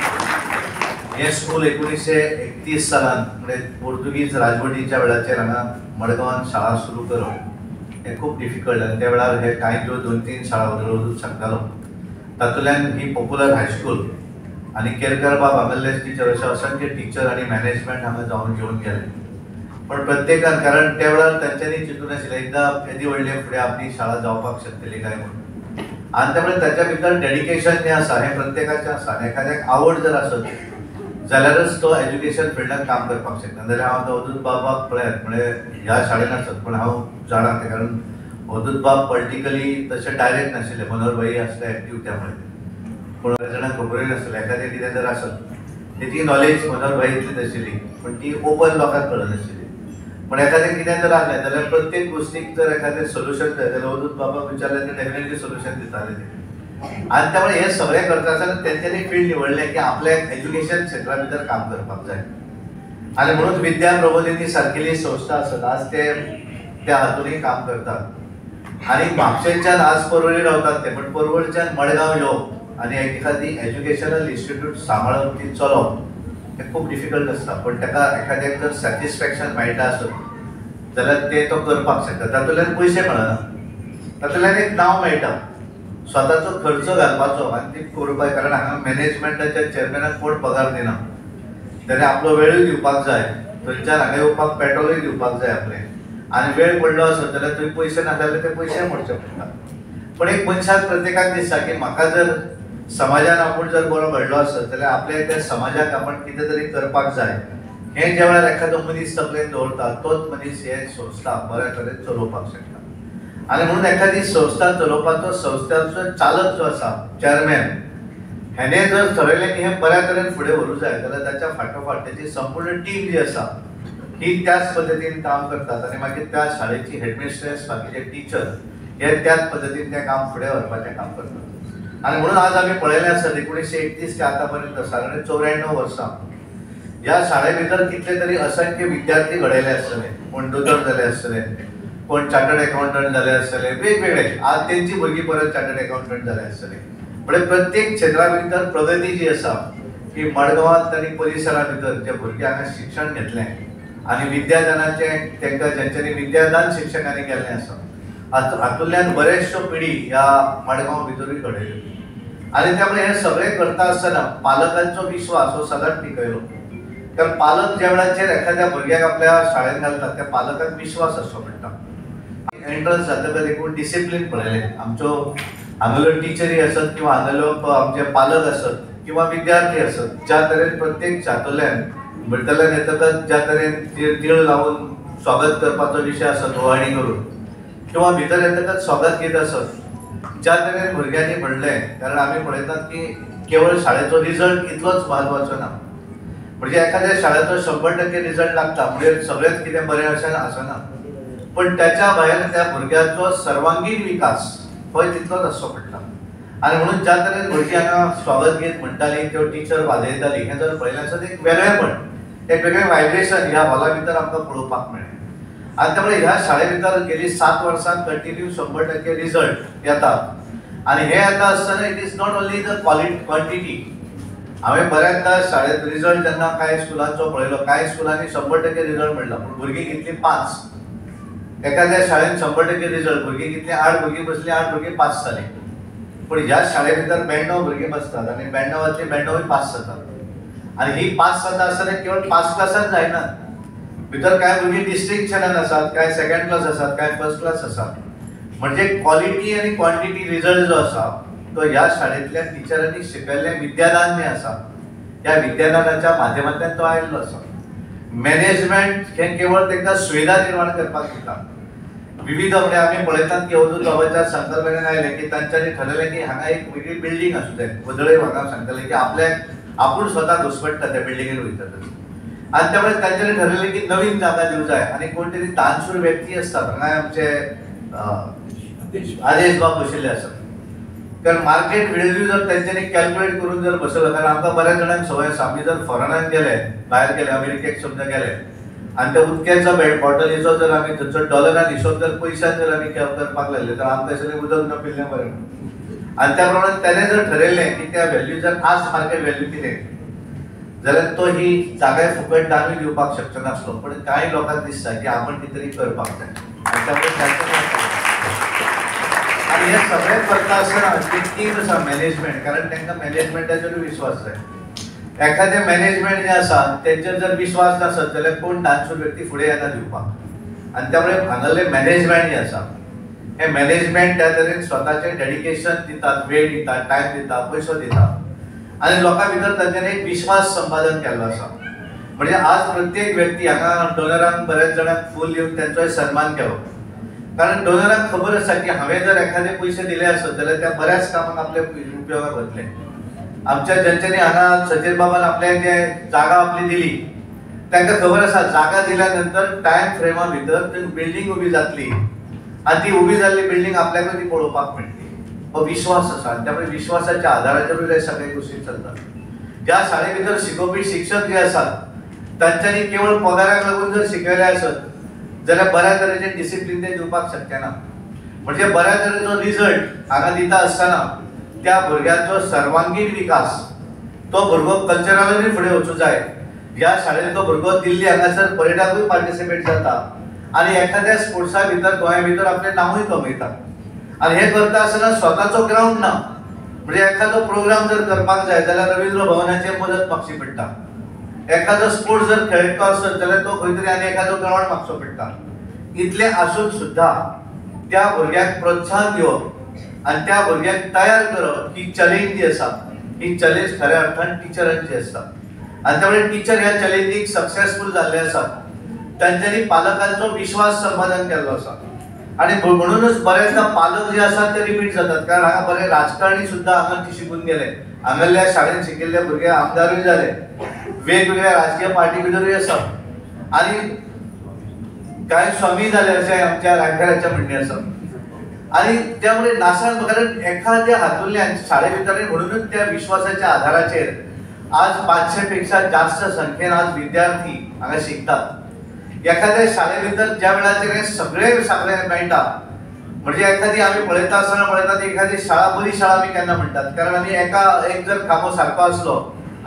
हें स्कूल 1931 सालान म्हणजे पोर्तुगीज राजवटीच्या वेळाचेर हांगा मडगांवान शाळा सुरू करप हें खूब डिफिकल्ट आनी त्या वेळार हे कांय ज्यो 2-3 शाळा वचूंक शकतालो तातूंतल्यान ही पॉप्युलर हायस्कूल आनी केरकर बाब हांगसरले टिचर अशे असंख्य टिचर आनी मॅनेजमेंट हांगा जावन घेवन गेले पण प्रत्येकान कारण त्या वेळार तांच्यांनी चिंतून आशिल्लें एकदां येदी व्हडले फुडें आपली शाळा जावपाक शकतली काय म्हणून आनी त्यामुळे त्याच्या भितर डेडिकेशन जें आसा हें प्रत्येकाचें आसा आनी एखाद्याक आवड जर आसत जाल्यारच तो एज्युकेशन फिल्डात काम करपाक शकता. जाल्यार हांव तो अवधूत बाबाक पळयात म्हणजे ह्या शाळेन आसत पण हांव जाणा तें कारण अवधूत बाब पॉलिटिकली तशें डायरेक्ट नाशिल्ले, मनोहर भाई आसले एक्टीव त्यामुळे. पूण बऱ्याच जाणांक खबरूय नासलें एखादें कितें जर आसत तेची नॉलेज मनोहर भाई इतली नाशिल्ली पण ती ओपन लोकांक कळनाशिल्ली. पण एखादें कितें जर आसलें जाल्यार प्रत्येक गोष्टीक जर एखादें सोल्युशन जाय जाल्यार अवधूत बाबाक विचारलें ते डेफिनेटली सोल्युशन दिताले ते. आनी त्यामुळे हे सगळें करता आसतना तेंच्यांनी फील्ड निवडलें की आपल्याक एज्युकेशन क्षेत्रा भितर काम करपाक जाय. आनी म्हणून विद्या प्रबोधिनी सारकिल्ली संस्था आसत आज ते त्या हातूंतय काम करतात. आनी म्हापशेंच्यान आज परवरी रावतात ते पण परवरच्यान मडगांव येवप आनी एखादी एज्युकेशनल इन्स्टिट्यूट सांबाळप ती चलोवप हें खूब डिफिकल्ट आसता. पण ताका एखाद्याक जर सॅटिस्फॅक्शन मेळटा आसत जाल्यार ते तो करपाक शकता. तातूंतल्यान पयशे मेळना, तातूंतल्यान एक नांव मेळटा, स्वताचो खर्च घालपाचो आनी ती करपाक. कारण हांगा मॅनेजमेंटाच्या चेअरमॅनाक कोण पगार दिना, ताणें आपलो वेळूय दिवपाक जाय, थंयच्यान हांगा येवपाक पेट्रोलूय दिवपाक जाय आपलें. आनी वेळ पडलो आसत जाल्यार थंय पयशे ना जाल्यार ते पयशे मोडचे पडटा. पण एक मनशाक प्रत्येकाक दिसता की म्हाका जर समाजान आपूण जर बरो घडलो आसत जाल्यार आपल्या त्या समाजाक आपण कितें तरी करपाक जाय. हें ज्या वेळार एखादो मनीस तकलेन दवरता तोच मनीस हे संस्था बऱ्या तरेन चलोवपाक शकता. आनी म्हणून एखादी संस्था चलोवपाचो संस्थाचो चालक जो आसा चेअरमॅन हेणे जर ठरयलें की हें बऱ्या तरेन फुडें व्हरूंक जाय जाल्यार ताच्या फाटोफाट ताची संपूर्ण टीम जी आसा ही त्याच पद्दतीन काम करतात. आनी मागीर त्या शाळेची हेडमिस्ट्रेस बाकीचे टीचर हे त्याच पद्दतीन तें काम फुडें व्हरपाचें काम करतात. आनी म्हणून आज आमी पळयलें आसत 1931 ते आतां पर्यंत सादारण 94 वर्सां ह्या शाळे भितर कितले तरी असंख्य विद्यार्थी घडयले आसतले. कोण दोतोर जाले आसतले, कोण चार्टर्ड अकाउंटंट जाले आसतले, वेगवेगळे आज तेंची भुरगीं परत चार्टर्ड अकाउंटंट जाले आसतले. म्हणजे प्रत्येक क्षेत्रा भितर प्रगती जी आसा ही मडगांवांत आनी परिसरा भितर जे भुरगे हांगा शिक्षण घेतलें आनी विद्यादानाचें तांकां जेंच्यांनी विद्यादान शिक्षकांनी केल्लें आसा हातूंतल्यान बरेचश्यो पिढी ह्या मडगांव भितरूय घडयल्यो. आनी त्यामुळे हे सगळें करता आसतना पालकांचो विश्वास हो सदांच टिकयलो. कारण पालक ज्या वेळाचेर एखाद्या भुरग्याक आपल्या शाळेंत घालतात त्या पालकांक विश्वास आसचो पडटा. एंट्रन्स जातकच एकूण डिसिप्लीन पळयलें. आमच्यो हांगाल्यो टिचरी आसत किंवा हांगाल्यो आमचे पालक आसत किंवा विद्यार्थी आसत ज्या तरेन प्रत्येक शाळेंतल्यान भितरल्यान येतकच ज्या तरेन तीळ लावून स्वागत करपाचो विशय आसत ओवाळणी करून किंवा भितर येतकच स्वागत गीत आसत ज्या तरेन भुरग्यांनी म्हणलें. कारण आमी पळयतात की केवळ शाळेचो रिजल्ट इतलोच म्हत्वाचो ना. म्हणजे एखाद्या शाळेचो 100% रिजल्ट लागता म्हणजे सगळेंच कितें बरें अशें आसना. पण त्याच्या भायर त्या भुरग्याचो सर्वांगीण विकास हो तितलोच आसचो पडटा. आनी म्हणून ज्या तरेन भुरगीं हांगा स्वागत गीत म्हणटालीं त्यो टीचर वाजयताली हें जर पळयलें आसत एक वेगळेपण एक वेगळें वायब्रेशन ह्या हॉला भितर आमकां पळोवपाक मेळ्ळें. आनी त्यामुळे ह्या शाळे भितर गेली 7 वर्सां कंटिन्यू 100% रिजल्ट येतात. आनी हे येता आसतना it is not only the quantity. हांवें बऱ्याचदा शाळेंत रिजल्ट जेन्ना कांय स्कुलांचो पळयलो कांय स्कुलांनी 100% रिजल्ट मेळ्ळा पूण भुरगीं कितलीं 5. एखाद्या शाळेंत 100% रिजल्ट भुरगीं कितलीं 8 भुरगीं बसलीं 8 भुरगीं पास जालीं. पूण ह्या शाळे भितर 92 भुरगीं बसतात आनी 92तलीं 92 पास जातात. आनी ही पास जाता आसतना केवळ पास क्लासांत जायना. भितर कांय भुरगीं डिस्टिंक्शनान आसात, कांय सेकंड क्लास आसात, कांय फर्स्ट क्लास आसात. म्हणजे क्वॉलिटी आनी क्वॉन्टिटी रिजल्ट जो आसा तो ह्या शाळेंतल्या टिचरांनी शिकयल्लें विद्यादान जें आसा त्या विद्यादानाच्या माध्यमांतल्यान तो आयिल्लो आसा. मॅनेजमेंट हें केवळ तांकां सुविधा निर्माण करपाक दिता. विविध म्हणजे आमी पळयतात की अवधूत बाबाच्या संकल्पनेन आयलें की तांच्यांनी ठरयलें की हांगा एक वेगळी बिल्डींग आसूं जाय. वदळे म्हाका सांगताले की आपल्याक आपूण स्वता घुसपट्टा त्या बिल्डिंगेन वयतकच. आनी त्यामुळे तांच्यांनी ठरयलें की नवीन जागा दिवं जाय आनी कोण तरी दानशूर व्यक्ती आसतात हांगा आमचे आदेश बाब बशिल्ले आसात. कारण मार्केट व्हॅल्यू जर तेंच्यांनी कॅल्क्युलेट करून जर बसयलो कारण आमकां बऱ्याच जाणांक संवय आसा आमी जर फॉरेनान गेले भायर गेले अमेरिकेक समजा गेले आनी त्या उदक्याचो बॉटलीचो जर आमी थंयचो डॉलरान हिशोब जर पयशान जर आमी करपाक लागले तर आमकां दिसलें उदक न पिल्लें बरें. आनी त्या प्रमाणे ताणें जर ठरयलें की त्या व्हॅल्यूच्यान आज मार्केट व्हॅल्यू कितें जाल्यार तो ही जागा फुकट दानूय दिवपाक शकचो नासलो. पण कांय लोकांक दिसता की आपण कितें तरी करपाक जाय आनी त्यामुळे आनी हे सगळें करता आसतना टीम आसा मॅनेजमेंट कारण तांकां मॅनेजमेंटाचेर विश्वास जाय. एखादें मॅनेजमेंट जें आसा तेंचेर जर विश्वास नासत जाल्यार कोण दानशूर व्यक्ती फुडें येना दिवपाक. आनी त्यामुळे हांगासरलें मॅनेजमेंट जें आसा हे मॅनेजमेंट त्या तरेन स्वताचे डेडिकेशन दितात, वेळ दितात, टायम दितात, पैसो दितात आणि लोकां भितर तांच्यानी एक विश्वास संपादन केल्लो आसा. म्हणजे आज प्रत्येक व्यक्ती हांगा डोनरांक बऱ्याच जाणांक फूल दिवन त्यांचो सन्मान केलो. कारण डोनरांक खबर आसा की हांवें जर एखादे पयशे दिले आसत जाल्यार त्या बऱ्याच कामाक आपले उपयोगाक वतले. आमच्या ज्यांच्यांनी हांगा सचीन बाबान आपल्या जे जागा आपली दिली तांकां खबर आसा जागा दिल्या नंतर टायम फ्रेमा भितर ती बिल्डींग उबी जातली आणि ती उबी जाल्ली बिल्डींग आपल्याक ती पळोवपाक मेळटली. हो विश्वास आसा. त्यामुळे विश्वासाच्या आधाराचेर हे सगळे गोष्टी चलतात. ज्या शाळे भितर शिकोवपी शिक्षक जे आसात तांच्यांनी केवळ पगाराक लागून जर शिकयले आसत जाल्यार बऱ्या तरेचे डिसिप्लीन ते दिवपाक शक्य ना. म्हणजे बऱ्या तरेचो रिजल्ट हांगा दिता आसतना त्या भुरग्याचो सर्वांगीण विकास तो भुरगो कल्चरलानूय फुडें वचूं जाय. ह्या शाळेंत तो भुरगो दिल्ली हांगासर परेडाकूय पार्टिसिपेट जाता आणि एखाद्या स्पोर्ट्सा भितर गोंया भितर आपलें नांवूय कमयता. आणि हे करता आसतना स्वताचो ग्राउंड ना. म्हणजे एखादो प्रोग्राम जर करपाक जाय जाल्यार रवींद्र भवनाचेर मदत मागची पडटा. एखादो स्पोर्ट्स जर खेळटो आसत जाल्यार तो खंय तरी आनी एखादो ग्राउंड मागचो पडटा. इतलें आसून सुद्धा त्या भुरग्याक प्रोत्साहन दिवप आणि त्या भुरग्याक तयार करप ही चॅलेंज जी आसा ही चॅलेंज खऱ्या अर्थान टिचरांची आसता. आणि त्यामुळे टीचर ह्या चॅलेंजीक सक्सेसफूल जाल्ले आसात. तांच्यांनी पालकांचो विश्वास संपादन केल्लो आसा आणि म्हणूनच बरेचदा पालक जे आसात ते रिपीट जातात. कारण हांगा बरे राजकारणी सुद्धा हांगाची शिकून गेले. हांगल्या शाळेंत शिकिल्ले भुरगे आमदारूय जाले, वेगवेगळ्या राजकीय पार्टी भितरूय आसात आणि कांय स्वामी जाले अशें आमच्या रायकराच्या म्हणणे आसा. आणि त्यामुळे नासान कारण एखाद्या हातूंतल्यान शाळे भितर म्हणूनच त्या विश्वासाच्या आधाराचेर आज 500 पेक्षा जास्त संख्येन आज विद्यार्थी हांगा शिकतात. एखाद्या शाळे भितर ज्या वेळाचेर हे सगळे मेळटा म्हणजे एखादी आमी पळयता आसतना पळयतात एखादी शाळा बरी शाळा आमी केन्ना म्हणटात. कारण आमी एक जर खांबो सारको आसलो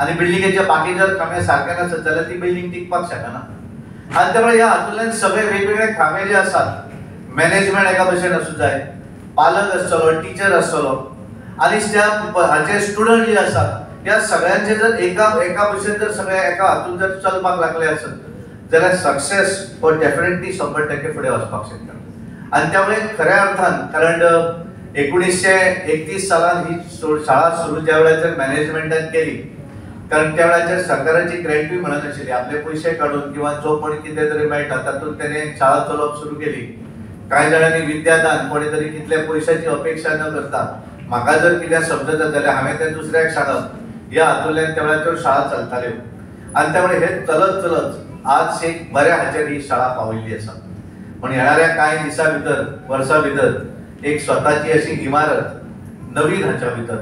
आनी बिल्डिंगेचे बाकी जर खांबे सारके नासत जाल्यार ती बिल्डिंग टिकपाक शकना. आणि त्यामुळे ह्या हातूंतल्यान सगळे वेगवेगळे खांबे जे आसात मॅनेजमेंट एका भशेन आसूं जाय, पालक आसतलो, टीचर आसतलो आणि त्या हाचे स्टुडंट जे आसात या सगळ्यांचे जर एका भशेन जर सगळे एका हातून जर चलपाक लागले आसत जाल्यार सक्सेस हो डेफिनेटली 100% फुडें वचपाक शकता. आणि त्यामुळे खऱ्या अर्थान कारण 1931 सालान ही शाळा सुरू ज्या वेळाचेर मॅनेजमेंटान केली कारण त्या वेळाचेर सरकाराची ग्रँटूय म्हणत आशिल्ली. आपले पयशे काडून किंवा जो कोणी कितें तरी मेळटा तातूंत तेणे शाळा चलोवप सुरू केली. कांय जाणांनी विद्यादान कोणी तरी कितल्या पयशांची अपेक्षा न करता म्हाका जर कितें समजता जाल्यार हांवें तें दुसऱ्याक सांगप ह्या हातूंतल्यान त्या वेळाचेर शाळा चलताल्यो. आणि त्यामुळे हे चलत चलत आज एक बऱ्या हाचेर ही शाळा पावयल्ली आसा. पण येणाऱ्या कांय दिसां भितर वर्सां भितर एक स्वताची अशी इमारत नवीन हाच्या भितर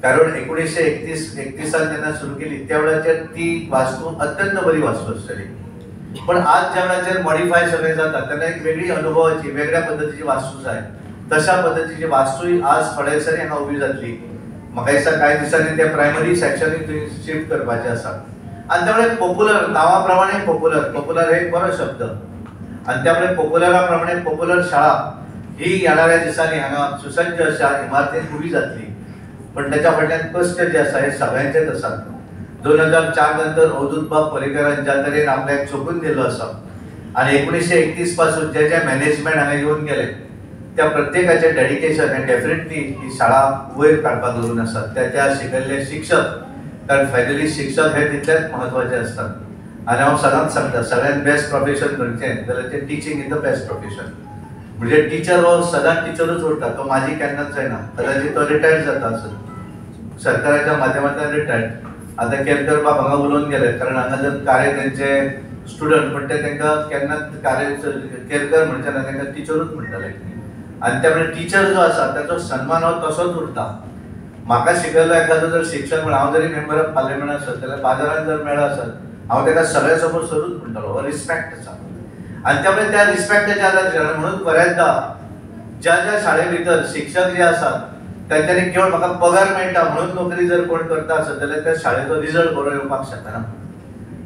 कारण 1931 जेन्ना सुरू केली त्या वेळाचेर ती वास्तू अत्यंत बरी वास्तू आसतली. पण आज ज्या वेळाचेर मॉडिफाय सगळें जाता तेन्ना एक वेगळी अनुभवाची वेगळ्या पद्धतीची वास्तू जाय. तशा पद्धतीची वास्तूय आज थोडेसरी हांगा उबी जातली. म्हाका दिसता कांय दिसांनी ते प्रायमरी सेक्शनूय थंय शिफ्ट करपाचें आसा. आणि त्यामुळे पॉप्युलर नांवा प्रमाणे पॉप्युलर हे एक बरो शब्द आणि त्यामुळे पॉप्युलरा प्रमाणे पॉप्युलर शाळा ही येणाऱ्या दिसांनी हांगा सुसज्ज अशा इमारतींत उबी जातली. पण त्याच्या फाटल्यान कश्ट जे आसा हे सगळ्यांचेच आसात. 2004 नंतर अवधूत बाब पर्रीकरान ज्या तरेन आपल्याक चोपून दिल्लो आसा आणि 1931 पासून जे जे मॅनेजमेंट हांगा येवन गेले त्या प्रत्येकाचे डेडिकेशन हे डेफिनेटली ही शाळा वयर काडपाक लागून आसात. त्या शिकयल्ले शिक्षक कारण फायनली शिक्षक हे तितलेच म्हत्वाचे असतात. आणि हांव सदांच सांगता सगळ्यांत बेस्ट प्रोफेशन खंयचें जाल्यार तें teaching is the best profession. म्हणजे टीचर हो सदांच टिचरूच उरता. तो माझी केन्नाच जायना. कदाचित तो रिटायर्ड जाता आसत सरकाराच्या माध्यमांतल्यान रिटायर्ड. आतां केरकर बाब हांगा उलोवन गेले कारण हांगा जर कार्य तेंचे स्टुडंट पण ते तांकां केन्नाच कार्य केरकर म्हणचे ना तांकां टिचरूच म्हणटाले. आणि त्यामुळे टीचर जो आसा ताचो सन्मान हो तसोच उरता. म्हाका शिकयल्लो एखादो जर शिक्षक म्हण हांव जरी मेंबर ऑफ पार्लिमेंट आसत जाल्यार बाजारांत जर मेळ्ळो आसत हांव ताका सगळ्या समोर सरूच म्हणटालो. हो रिस्पेक्ट आसा. आणि त्यामुळे त्या रिस्पेक्टाच्या आधार म्हणून बऱ्याचदा ज्या ज्या शाळे भितर शिक्षक जे आसात तांच्यांनी केवळ म्हाका पगार मेळटा म्हणून नोकरी जर कोण करता आसत जाल्यार त्या शाळेचो रिजल्ट बरो येवपाक शकना.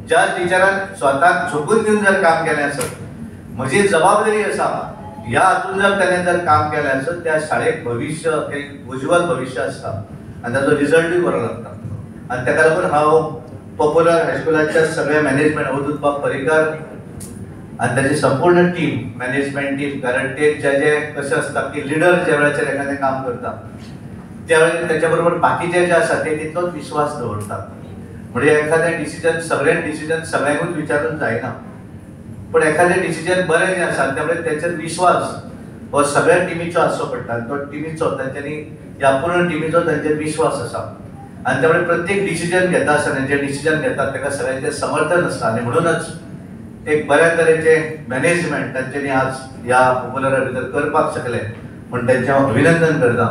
ज्या टिचरान स्वताक झोकून दिवन जर काम केलें आसत म्हजी जबाबदारी आसा ह्या हातून जर ताणें जर काम केलें आसत त्या शाळेक भविश्य एक उज्वल भविश्य आसता आनी ताचो रिजल्टूय बरो लागता. आनी ताका लागून हांव पॉप्युलर हायस्कुलाच्या सगळे मॅनेजमेंट अवधूत बाब पर्रीकर आणि त्याची संपूर्ण टीम, मॅनेजमेंट टीम, कारण ते जे कसे असतात की लिडर ज्या वेळाचेर एखादें काम करता त्यावेळेस त्याच्याबरोबर बाकीचे जे असतात ते तितलोच विश्वास दवरतात. म्हणजे एखादें डिसिजन सगळ्यांकूच विचारून जायना, पण एखादें डिसिजन बरें जें आसा त्यामुळे त्याचेर विश्वास हो सगळ्या टिमीचो आसचो पडटा. तो टिमीचो तांच्यांनी ह्या पूर्ण टिमीचो तांचेर विश्वास आसा आणि त्यामुळे प्रत्येक डिसिजन घेता आसतना जे डिसिजन घेतात ताका सगळ्यांचें समर्थन आसता आणि म्हणूनच एक बऱ्या तरेचे मॅनेजमेंट तांच्यांनी आज ह्या पॉप्युलरा भितर करपाक शकले म्हण तांचें हांव अभिनंदन करता.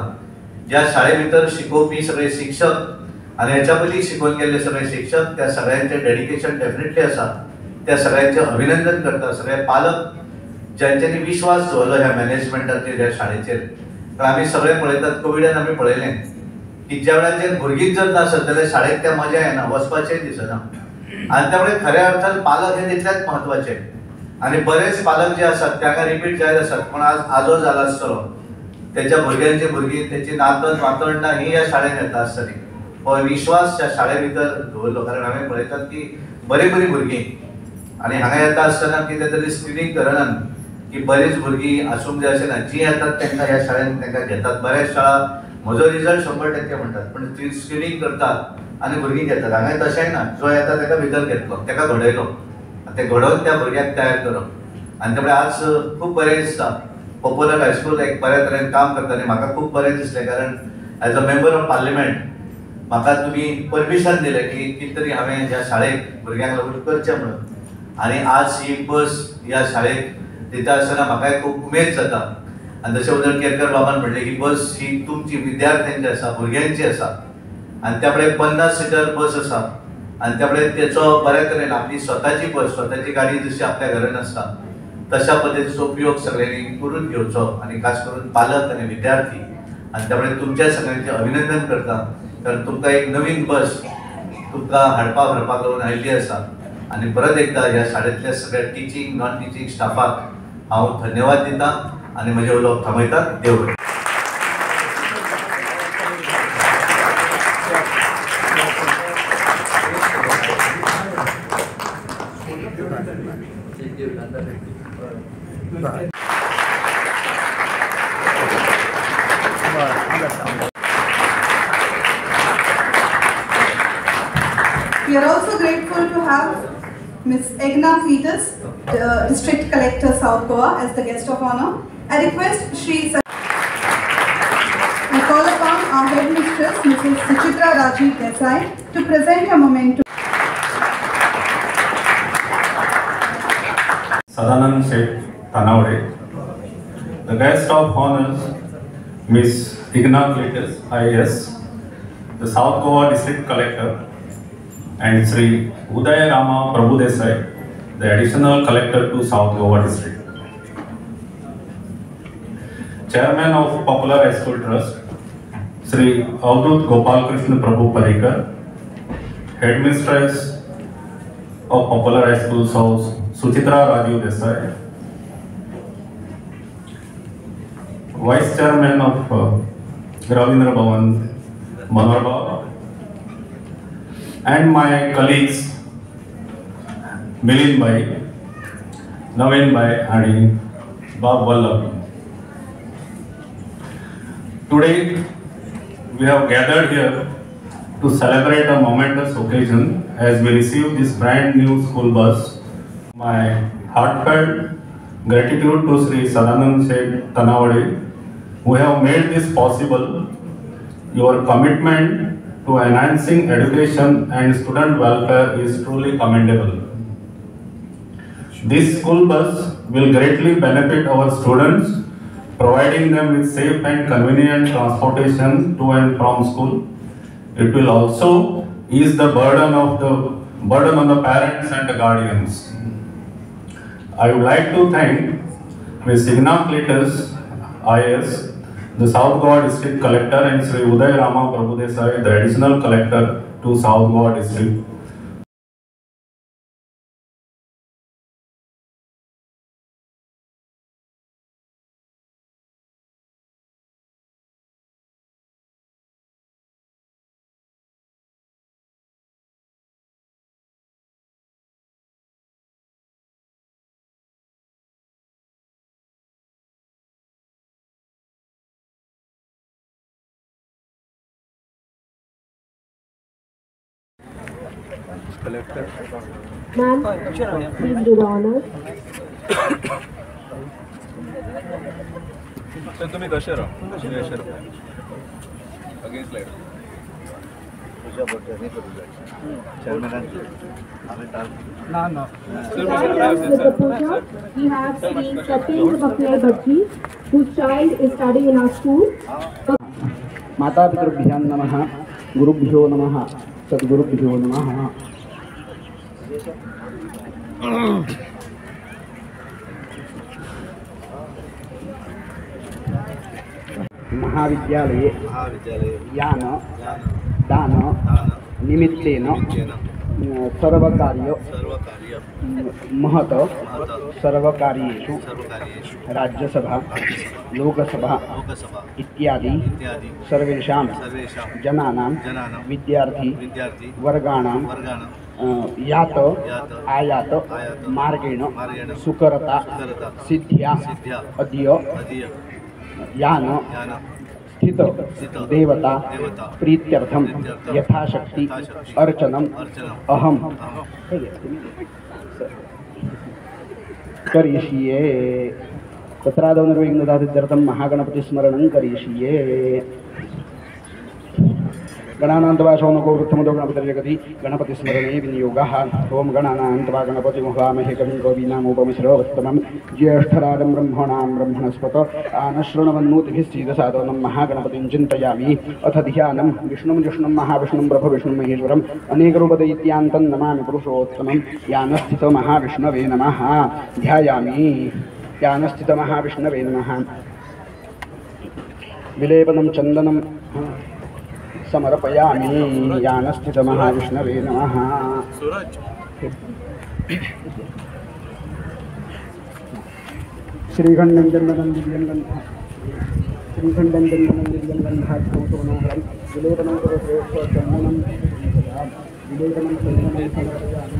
ज्या शाळे भितर शिकोवपी सगळे शिक्षक आनी हेच्या पयलीं शिकून गेल्ले सगळे शिक्षक त्या सगळ्यांचें डेडिकेशन डेफिनेटली आसा. त्या सगळ्यांचें अभिनंदन करता. सगळे पालक ज्यांच्यांनी विश्वास दवरलो ह्या मॅनेजमेंटाचेर ह्या शाळेचेर. कारण आमी सगळे पळयतात, कोविडान आमी पळयलें की ज्या वेळाचेर भुरगींच जर नासत जाल्यार शाळेक त्या मजा येना, वचपाचेंय दिसना. आणि त्यामुळे खऱ्या अर्थान पालक हे तितलेच महत्वाचे. आणि बरेच पालक जे असतात ताका रिपीट जायत असतात, पण आज आजो जाला आसतलो त्याच्या भुरग्यांची भुरगीं त्याची नातन वातोंडां ही ह्या शाळेन येता आसतली. हो विश्वास ह्या शाळे भितर दवरलो. कारण हांवें पळयतात की बरीं भुरगीं आनी हांगा येता आसतना कितें तरी स्क्रिनींग करनान की बरींच भुरगीं आसूंक जाय अशें ना. जीं येतात तांकां ह्या शाळेन तांकां घेतात. बऱ्याच शाळा म्हजो रिजल्ट 100% म्हणटात, पण ती स्क्रिनींग करतात आनी भुरगीं घेतात. हांगा तशेंय ना, जो येता ताका भितर घेतलो, ताका घडयलो, ते घडोवन त्या भुरग्याक तयार करप. आनी त्यामुळे आज खूब बरें दिसता. पॉप्युलर हायस्कूल एक बऱ्या तरेन काम करता आनी म्हाका खूब बरें दिसलें. कारण as a member of parliament म्हाका तुमी परमिशन दिलें की कितें तरी हांवें ह्या शाळेक भुरग्यांक लागून करचें म्हणून. आनी आज ही बस ह्या शाळेक दिता आसतना म्हाकाय खूब उमेद जाता. आनी जशें उदर केरकर बाबान म्हणलें की बस ही तुमची विद्यार्थ्यांची आसा, भुरग्यांची आसा. आनी त्यामुळे 50 सीटर बस आसा आनी त्यामुळे त्याचो बऱ्या तरेन आपली स्वताची बस, स्वताची गाडी जशी आपल्या घरान आसता तशा पद्दतीचो उपयोग सगळ्यांनी करून घेवचो. आनी खास करून पालक आनी विद्यार्थी. आनी त्यामुळे तुमच्या सगळ्यांचें अभिनंदन करता. कारण तुमकां एक नवीन बस तुमकां हाडपाक व्हरपाक लागून आयिल्ली आसा. आनी परत एकदा ह्या शाळेंतल्या सगळ्या टिचींग नॉन टिचींग स्टाफाक हांव धन्यवाद दिता आनी म्हजें उलोवप थांबयता. देव बरें. We are also grateful to have Ms. Egna Peters, District Collector, South Goa, as the guest of honor. I request Shri I call upon our headmistress, Mrs. Suchitra Rajiv Desai, to present a memento. Sadanand Sheikh Tanawade. The guest of honors, Ms. Igna Cletus, IAS, the South Goa District Collector, and Sri Uday Rama Prabhudesai, the Additional Collector to South Goa District. Chairman of Popular High School Trust, Sri Avdut Gopal Krishna Prabhu Parikar, Headmistress of Popular High School South, Suchitra Rajiv Desai, Vice Chairman of Ravindra Bhavan, Manohar Baba, and my colleagues Milind Bhai, Naveen Bhai and Bob Vallabh. Today we have gathered here to celebrate a momentous occasion as we receive this brand new school bus. My heartfelt gratitude to Sri Sadanand Sheikh Tanawade, who have made this possible. Your commitment to enhancing education and student welfare is truly commendable. This school bus will greatly benefit our students, providing them with safe and convenient transportation to and from school. It will also ease the burden on the parents and the guardians. I would like to thank Ms. Igna Cletus, IAS, the South Goa District Collector, and Sri Uday Rama Prabhudesai, the Additional Collector to South Goa District, Ma'am, please do the honors. तर तुम्ही कसे राहा against light With the puja, we have Sri Satyendra Baklai Bhaji, whose child is studying in our school. मातापितृभ्यां नमः, गुरुभ्यो नमः, सद्गुरुभ्यो नमः। महाविद्यालये यान दान निमित्तेन सर्वकार्य महत सर्वकार्येषु राज्यसभा लोकसभा इत्यादि सर्वेषां जनानां विद्यार्थी वर्गाणां यात आयात मार्गेण सुकरता सिद्ध्या अद्य यान स्थित देवता प्रीत्यर्थम यथाशक्ति अर्चनम अहम करिष्ये। तत्रादौ निर्विघ्नदादित्यर्थं महागणपति स्मरणं करिष्ये। गणानान्तवासोनको वृत्तमदो गणपतिर्जगति गणपतिस्मरणे विनियोगः। ओं गणानान्त्वा गणपतिमुहामहे कविं कवीनामुपमिश्रवस्तमं ज्येष्ठराजं ब्रह्मणां ब्रह्मणस्पत आनश्रृण्वन्नोतिभिः महागणपतिं चिन्तयामि। अथ ध्यानं विष्णुं महाविष्णुं प्रभविष्णुं महेश्वरम् अनेकरूपदैत्यान्तं नमामि पुरुषोत्तमं। यानस्थितमहाविष्णवे नमः ध्यायामि। यानस्थितमहाविष्णवे नमः। विलेपनं चन्दनं समर्पयामि। यानस्थितमहाविष्णवे नमः। श्रीखण्डं चन्दनं दिव्यं गन्धः श्रीखण्डं चन्दनं दिव्यं गन्धात्मकमनोहरं विलेपनं चन्दनं विलेपनं चन्दनं समर्पयामि।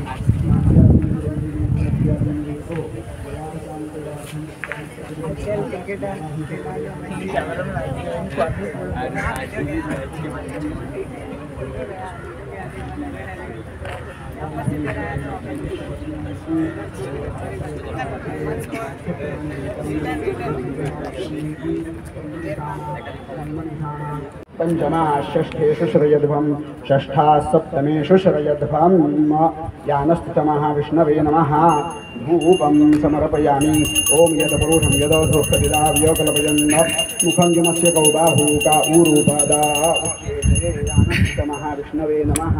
पंचमा षष्ठेषु श्रयध्वं षष्ठा सप्तमेषु श्रयध्वं। यानस्थितमहाविष्णवे नमः। धूपं समर्पयामि। ओम यदपुरुषं यदोधोक्तविदाव्यकल्पयन् मुखं किमस्य कौ बाहू का ऊरूपादा उच्यते। यानस्थितमहाविष्णवे नमः।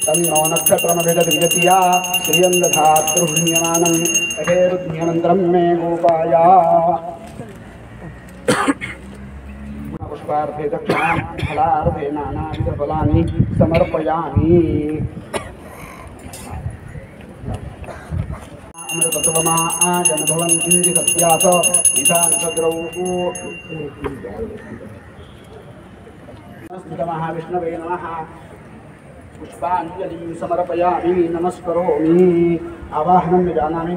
तन्नो नक्षत्रमभिदद्विजतिया श्रियं दधातृह्ण्यमानं अहेरुद्ध्यनन्तरं मे गोपाया। पुष्पार्थे दक्षिणां फलार्थे नानाविधफलानि समर्पयामि। अमृतत्वमा जनभवन्ति सत्यास विधानसद्रौ। महाविष्णवे नमः। पुष्पाञ्जलिं समर्पयामि। नमस्करोमि। आवाहनं जानामि।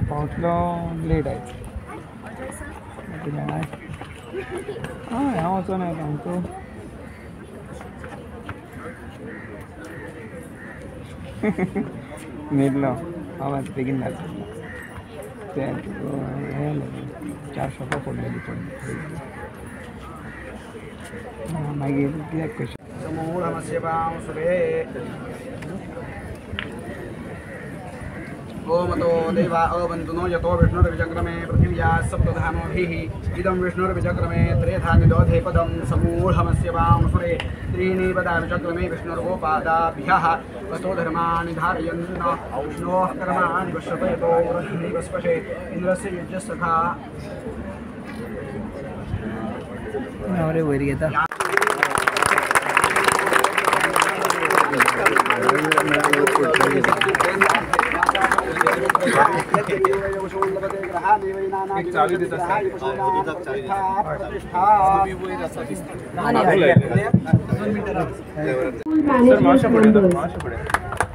पहुँचलो लेट आहे। यहाँ वाचो नाही सांगतो। मेदलो आवाज बेगीन लागतो। ते चार शॉपा पडलेली मागीर कित्याक कशें समूढमस्य वां सुरे। ओमतो देवा अवन्तुनो यतो विष्णुर्विचक्रमे पृथिव्या सप्तधामभिः इदं विष्णुर्विचक्रमे त्रेधानि दोधे पदं समूढमस्य वां सुरे। त्रीणि पदा विचक्रमे विष्णुर्गोपादाभ्यः वसो धर्माणि धारयन् विष्णोः कर्माणि पश्यतो यतो वृष्णिवस्पशे इन्द्रस्य यज्ञसखा। अरे वैर घेता।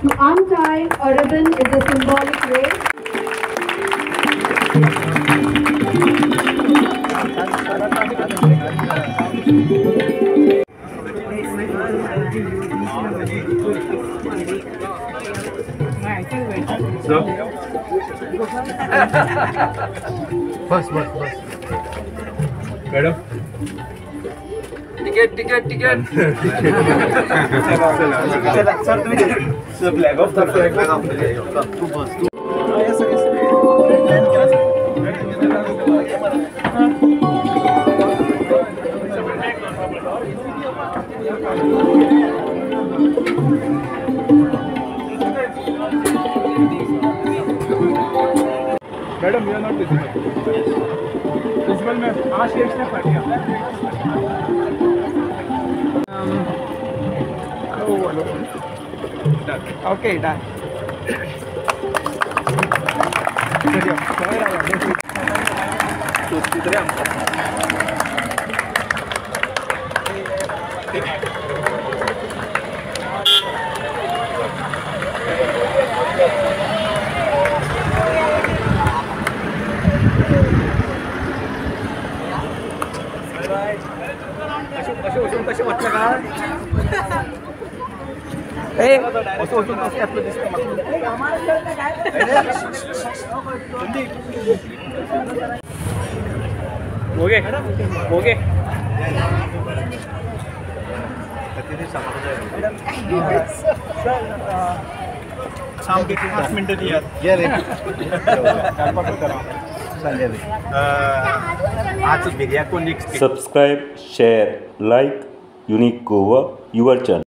To untie a ribbon is a symbolic way. बस बस बस madam ticket ticket ticket sir तुम्ही फ्लॅग ऑफ तू बस तू madam you are not principal ma'am आज शेष ने फाटिया ओके डन कसे वाटलं का असं कसे आपलं दिसतं ओके ओके शाम के 5 मिनट दिया आज बिर्या को next Subscribe, share, like Unique Goa, your channel.